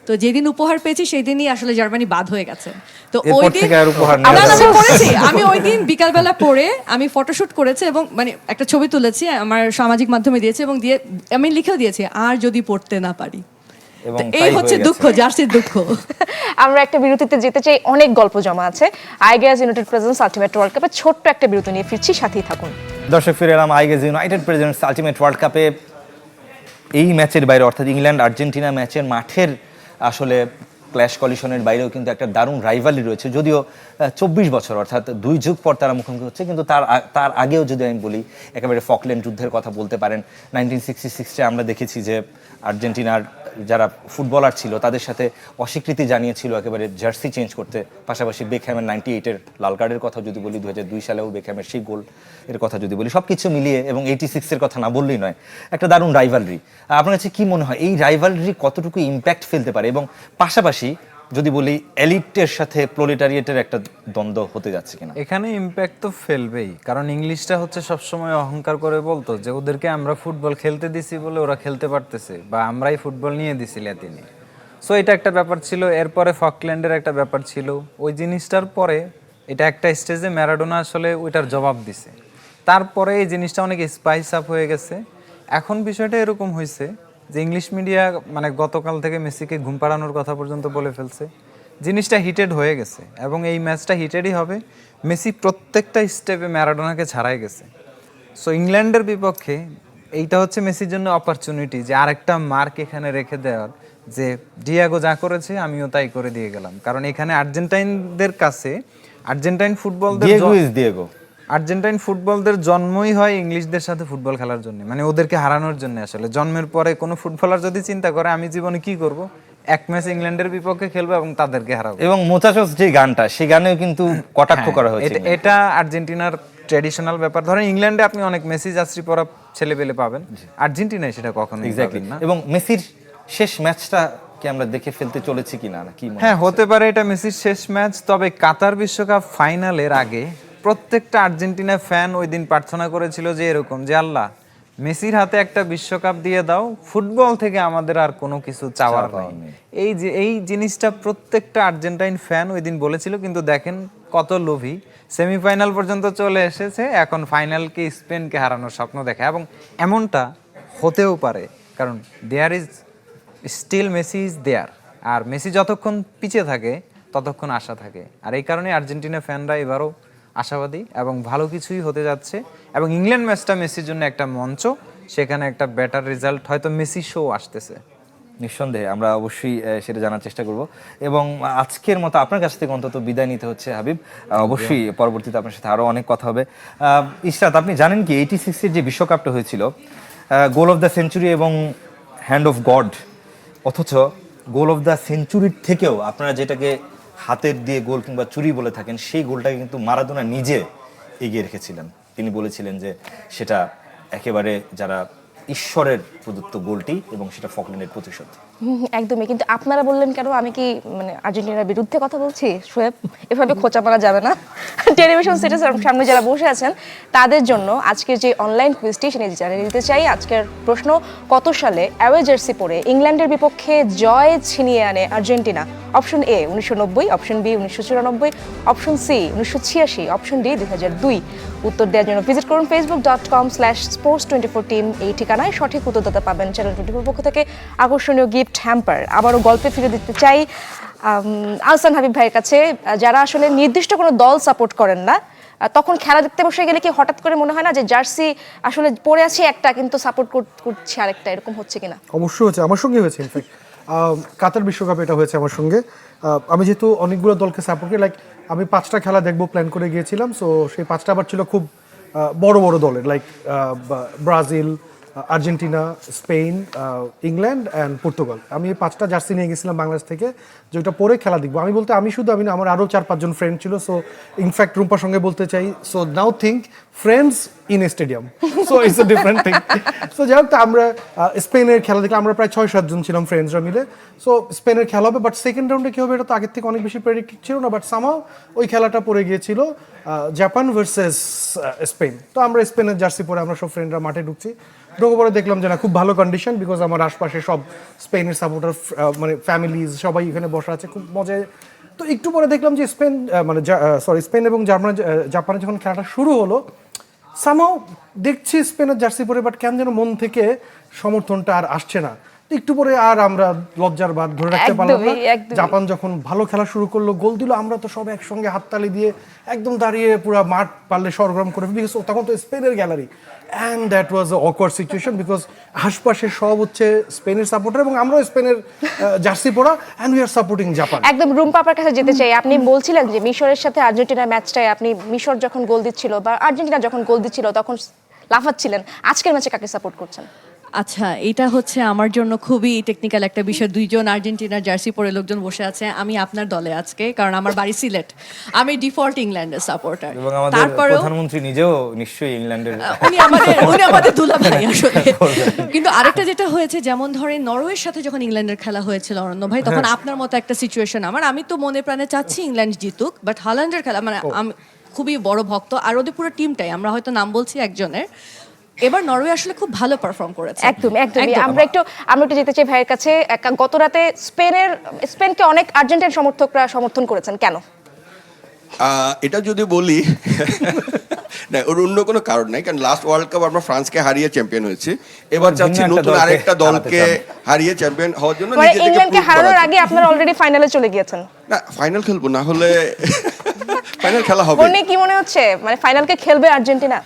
তো যেদিন উপহার পেয়েছি সেই দিনই আসলে জার্মানি বাদ হয়ে গেছে। তো এরপর ওই দিন থেকে আর উপহার না, নেওয়া না, যাবে আমি না। করেছি, আমি ওই দিন বিকালবেলা পরে আমি ফটোশুট করেছি এবং মানে একটা ছবি তুলেছি, আমার সামাজিক মাধ্যমে দিয়েছি এবং দিয়ে আমি লিখেও দিয়েছি আর যদি পড়তে না পারি। এবং তো তাই এই হয়ে হচ্ছে গেছে। দুঃখ, জার্সির দুঃখ। আমরা একটা বিরতিতে যেতে চাই, অনেক গল্প জমা আছে। আইগেস ইউনাইটেড প্রেজেন্স আলটিমেট ওয়ার্ল্ড কাপে ছোট্ট একটা বিরতি নিয়ে ফিরছি, সাথেই থাকুন। দর্শক, ফিরে এলাম আইগেস ইউনাইটেড প্রেজেন্টস আলটিমেট ওয়ার্ল্ড কাপে। এই ম্যাচের বাইরে অর্থাৎ ইংল্যান্ড আর্জেন্টিনা ম্যাচের মাঠের আসলে ক্ল্যাশ কলিশনের বাইরেও কিন্তু একটা দারুণ রাইভালি রয়েছে, যদিও 24 বছর অর্থাৎ 2 যুগ পর তারা মুখোমুখি হচ্ছে, কিন্তু তার আগেও যদি আমি বলি, একেবারে ফকল্যান্ড যুদ্ধের কথা বলতে পারেন। 1966-এ আমরা দেখেছি যে আর্জেন্টিনার যারা ফুটবলার ছিল তাদের সাথে অস্বীকৃতি জানিয়েছিল একেবারে জার্সি চেঞ্জ করতে। পাশাপাশি বেকহ্যামের 98-এর লাল কার্ডের কথা যদি বলি, 2002 সালেও বেকহ্যামের সেই গোল এর কথা যদি বলি, সব কিছু মিলিয়ে, এবং 86-এর কথা না বললেই নয়, একটা দারুণ রাইভালরি। আপনার কাছে কি মনে হয় এই রাইভালরি কতটুকু ইম্প্যাক্ট ফেলতে পারে? এবং পাশাপাশি যদি বলি এলিটের সাথে প্রোলেটারিয়েটের একটা দ্বন্দ্ব হতে যাচ্ছে কিনা? এখানে ইম্প্যাক্ট তো ফেলবেই, কারণ ইংলিশটা হচ্ছে সবসময় অহংকার করে বলতো যে ওদেরকে আমরা ফুটবল খেলতে দিছি বলে ওরা খেলতে পারতেছে, বা আমরাই ফুটবল নিয়ে দিছি ল্যাতিনে। সো এটা একটা ব্যাপার ছিল। এরপরে ফকল্যান্ডের একটা ব্যাপার ছিল। ওই জিনিসটার পরে এটা একটা স্টেজে ম্যারাডোনা আসলে ওইটার জবাব দিছে। তারপরে এই জিনিসটা অনেক স্পাইস আপ হয়ে গেছে। এখন বিষয়টা এরকম হয়েছে যে ইংলিশ মিডিয়া মানে গতকাল থেকে মেসিকে ঘুম পাড়ানোর কথা পর্যন্ত বলে ফেলছে। জিনিসটা হিটেড হয়ে গেছে এবং এই ম্যাচটা হিটেডই হবে। মেসি প্রত্যেকটা স্টেপে ম্যারাডোনাকে ছাড়াই গেছে। সো ইংল্যান্ডের বিপক্ষে এইটা হচ্ছে মেসির জন্য অপরচুনিটি যে আরেকটা মার্ক এখানে রেখে দেওয়ার, যে ডিয়াগো যা করেছে আমিও তাই করে দিয়ে গেলাম। কারণ এখানে আর্জেন্টাইনদের কাছে আর্জেন্টাইন ফুটবলদের জন্মই হয় ইংলিশদের সাথে ফুটবল খেলার জন্য, মানে ওদেরকে হারানোর জন্য। আসলে জন্মের পরে কোনো ফুটবলার যদি চিন্তা করে আমি জীবনে কি করব, এক ম্যাচ ইংল্যান্ডের বিপক্ষে খেলবো এবং তাদেরকে হারাবো। এবং মোচাচোস যে গানটা, সেই গানেও কিন্তু কটাক্ষ করা হয়েছে। এটা আর্জেন্টিনার ট্র্যাডিশনাল ব্যাপার। ধরেন ইংল্যান্ডে আপনি অনেক মেসি জার্সি পরা ছেলেপেলে পাবেন, আর্জেন্টিনায় সেটা কখনো এক্স্যাক্টলি না। এবং মেসির শেষ ম্যাচটা কি আমরা দেখে ফেলতে চলেছি কিনা, না কি? হ্যাঁ, হতে পারে এটা মেসির শেষ ম্যাচ। তবে কাতার বিশ্বকাপ ফাইনালের আগে প্রত্যেকটা আর্জেন্টিনা ফ্যান ওই দিন প্রার্থনা করেছিল যে এরকম, যে আল্লাহ মেসির হাতে একটা বিশ্বকাপ দিয়ে দাও, ফুটবল থেকে আমাদের আর কোনো কিছু চাওয়ার নেই। এই জিনিসটা প্রত্যেকটা আর্জেন্টাইন ফ্যান ওই দিন বলেছিল। কিন্তু দেখেন কত লোভী, সেমিফাইনাল পর্যন্ত চলে এসেছে, এখন ফাইনালকে স্পেনকে হারানোর স্বপ্ন দেখে। এবং এমনটা হতেও পারে, কারণ there is still Messi is there. আর মেসি যতক্ষণ পিছিয়ে থাকে ততক্ষণ আশা থাকে। আর এই কারণে আর্জেন্টিনা ফ্যানরা এবারও আশাবাদী এবং ভালো কিছুই হতে যাচ্ছে। এবং ইংল্যান্ড ম্যাচটা মেসির জন্য একটা মঞ্চ, সেখানে একটা বেটার রেজাল্ট, হয়তো মেসি শো আসতেছে। নিঃসন্দেহে আমরা অবশ্যই সেটা জানার চেষ্টা করব। এবং আজকের মতো আপনার কাছ থেকে অন্তত বিদায় নিতে হচ্ছে হাবিব। অবশ্যই পরবর্তীতে আপনার সাথে আরও অনেক কথা হবে। ইশরাত, আপনি জানেন কি 86-এর যে বিশ্বকাপটা হয়েছিল, গোল অফ দ্য সেঞ্চুরি এবং হ্যান্ড অফ গড, অথচ গোল অফ দ্য সেঞ্চুরির থেকেও আপনারা যেটাকে হাতের দিয়ে গোল কিংবা চুরি বলে থাকেন, সেই গোলটাকে কিন্তু মারাদোনা নিজে এগিয়ে রেখেছিলেন। তিনি বলেছিলেন যে সেটা একেবারে যারা ঈশ্বরের প্রদত্ত গোলটি এবং সেটা ফকল্যান্ডের প্রতিশোধ। একদমই, কিন্তু আপনারা বললেন কেন? আমি কি মানে আর্জেন্টিনার বিরুদ্ধে কথা বলছি? শোয়েব, এভাবে খোঁচা মারা যাবে না। টেলিভিশন সেটের সামনে যারা বসে আছেন তাদের জন্য আজকের যে অনলাইন কুইজটি সেটা জানিয়ে দিতে চাই। আজকের প্রশ্ন, কত সালে অ্যাওয়ে জার্সি পরে ইংল্যান্ডের বিপক্ষে জয় ছিনিয়ে আনে Argentina? Option A 1990, option B 1994, option C 1986, option D 2002। উত্তর দেওয়ার জন্য ভিজিট করুন facebook.com/sports24team এই ঠিকানায়। সঠিক উত্তরদাতা পাবেন চ্যানেল 24 পক্ষ থেকে আকর্ষণীয় গিফট হ্যাম্পার। আবারও গল্পে ফিরে দিতে চাই আহসান হাবিব ভাইয়ের কাছে। যারা আসলে নির্দিষ্ট কোনো দল সাপোর্ট করেন না, তখন খেলা দেখতে বসে গেলে কি হঠাৎ করে মনে হয় না যে জার্সি আসলে পরে আছি একটা কিন্তু সাপোর্ট করছি আরেকটা, এরকম হচ্ছে কিনা? অবশ্যই হয়েছে, আমার সঙ্গে হয়েছে। ইনফ্যাক্ট কাতার বিশ্বকাপে এটা হয়েছে আমার সঙ্গে। আমি যেহেতু অনেকগুলো দলকে সাপোর্ট করি, লাইক আমি 5টা খেলা দেখবো প্ল্যান করে গিয়েছিলাম। সো সেই 5টা আবার ছিল খুব বড় বড় দলের, like Brazil, Argentina, Spain, England and Portugal. আমি এই 5টা জার্সি নিয়ে গেছিলাম বাংলাদেশ থেকে, যেটা পরে খেলা দেখবো। আমি বলতে আমি শুধু আমি না, আমার আরও 4-5 জন ফ্রেন্ড ছিল। সো ইনফ্যাক্ট রুম্পার সঙ্গে বলতে চাই, so now think friends in a stadium, so it's a different thing. So যাই হোক, তো আমরা স্পেনের খেলা দেখলাম, আমরা প্রায় 6-7 জন ছিলাম ফ্রেন্ডসরা মিলে। সো স্পেনের খেলা হবে, বাট সেকেন্ড রাউন্ডে কী হবে এটা তো আগের থেকে অনেক বেশি প্রেডিক্টেড ছিল না, বাট সামাও ওই খেলাটা পড়ে গিয়েছিল জাপান ভার্সেস স্পেন। তো আমরা স্পেনের জার্সি পরে আমরা সব ফ্রেন্ডরা মাঠে ঢুকছি। ঢুকে পরে দেখলাম যে না, খুব ভালো কন্ডিশন, বিকজ আমার আশপাশে সব স্পেনের সাপোর্টার, মানে ফ্যামিলিজ সবাই এখানে বসা আছে, খুব মজায়। তো একটু পরে দেখলাম যে স্পেন মানে স্পেন এবং জাপানে যখন খেলাটা শুরু হলো, সামাও দেখছি স্পেনের জার্সি পরে, বাট কেন যেন মন থেকে সমর্থনটা আর আসছে না। তো একটু পরে আর আমরা লজ্জার বাদ ধরে রাখতে পারলাম না। জাপান যখন ভালো খেলা শুরু করলো, গোল দিল, আমরা তো সব একসঙ্গে হাততালি দিয়ে একদম দাঁড়িয়ে পুরো মাঠ পারলে সরগরম করে, বিকজ তখন তো স্পেনের gallery. And that was a awkward situation, because আশপাশে সব হচ্ছে স্পেনের সাপোর্টার এবং আমরাও স্পেনের জার্সি পরা, and we are supporting Japan. একদম রুম্পা আপনার কাছে যেতে চাই। আপনি বলছিলেন যে মিশরের সাথে আর্জেন্টিনার ম্যাচটায় আপনি মিশর যখন গোল দিচ্ছিল বা আর্জেন্টিনা যখন গোল দিচ্ছিল তখন লাফাচ্ছিলেন। আজকের ম্যাচে কাকে সাপোর্ট করছেন? আচ্ছা, এটা হচ্ছে আমার জন্য খুবই টেকনিক্যাল একটা বিষয়। 2 জন আর্জেন্টিনার জার্সি পরে লোকজন বসে আছে, আমি আপনার দলে আজকে, কারণ আমার বাড়ি সিলেট। আমি ডিফল্ট ইংল্যান্ডের সাপোর্টার। এবং আমাদের প্রধানমন্ত্রী নিজেও নিশ্চয়ই ইংল্যান্ডের, উনি আমাদের দুলাভাই আসলে। কিন্তু আরেকটা যেটা হয়েছে, যেমন ধরেন নরওয়ের সাথে যখন ইংল্যান্ডের খেলা হয়েছিল অরণ্য ভাই, তখন আপনার মতো একটা সিচুয়েশন আমি তো মনে প্রাণে চাচ্ছি ইংল্যান্ড জিতুক, বাট হল্যান্ডের খেলা মানে আমি খুবই বড় ভক্ত, আর ওদের পুরো টিমটাই, আমরা হয়তো নাম বলছি একজনের। এবার নরওয়ে আসলে খুব ভালো পারফর্ম করেছে। একদমই। আমরা একটু যেতে চাই ভাইয়ের কাছে। গত রাতে স্পেনকে অনেক আর্জেন্টিন সমর্থকরা সমর্থন করেছেন, কেন? এটা যদি বলি না, ওর অন্য কোনো কারণ নাই, কারণ লাস্ট ওয়ার্ল্ড কাপ আমরা ফ্রান্সকে হারিয়ে চ্যাম্পিয়ন হয়েছে। এবার চাচ্ছি নতুন আরেকটা দলকে হারিয়ে চ্যাম্পিয়ন হওয়ার জন্য নিজেদেরকে ইংল্যান্ডকে হারানোর আগে আপনারা অলরেডি ফাইনালে চলে গিয়েছেন। না, ফাইনাল খেলবো না হলে ফাইনাল খেলা হবে। মনে কি মনে হচ্ছে, মানে ফাইনালকে খেলবে আর্জেন্টিনা?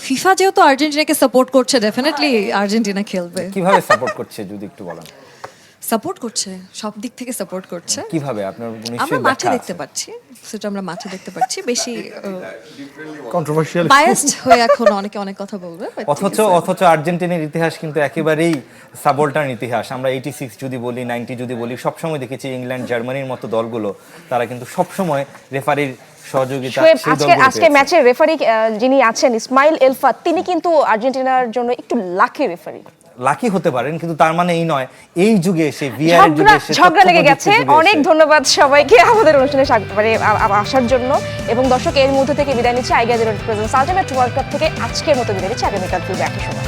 ফিফা যেহেতু আর্জেন্টিনাকে সাপোর্ট করছে, ডেফিনেটলি আর্জেন্টিনা খেলবে। কিভাবে সাপোর্ট করছে যদি একটু বলেন? সাপোর্ট করছে, সব দিক থেকে সাপোর্ট করছে। কিভাবে? আপনার আমরা নিশ্চয়ই মাঠে দেখতে পাচ্ছি, সেটা আমরা মাঠে দেখতে পাচ্ছি। বেশি কন্ট্রোভার্সিয়াল বায়াসড হয়ে এখন অনেকে অনেক কথা বলবে, but অথচ আর্জেন্টিনার ইতিহাস কিন্তু একেবারেই সাবঅল্টার্ন ইতিহাস। আমরা 86 যদি বলি, 90 যদি বলি, সবসময় দেখেছি ইংল্যান্ড, জার্মানির মতো দলগুলো তারা কিন্তু সবসময় রেফারির সহযোগিতা সেই দলগুলো। আজকে ম্যাচের রেফারি যিনি আছেন ইসমাইল এলফাত, তিনি কিন্তু আর্জেন্টিনার জন্য একটু লাকি রেফারি। লাকি হতে পারেন, কিন্তু তার মানে এই নয় এই যুগে এসে ভিআর এর যুগে এসে ঝগড়া লেগে গেছে। অনেক ধন্যবাদ সবাইকে আমাদের অনুষ্ঠানে আসার জন্য। এবং দর্শক, এর মধ্যে থেকে বিদায় নিচ্ছি আইগা zero presence ultimate world cup থেকে। আজকের মতো বিদায় নিচ্ছি, আগামীকাল ফিরবে একই সময়।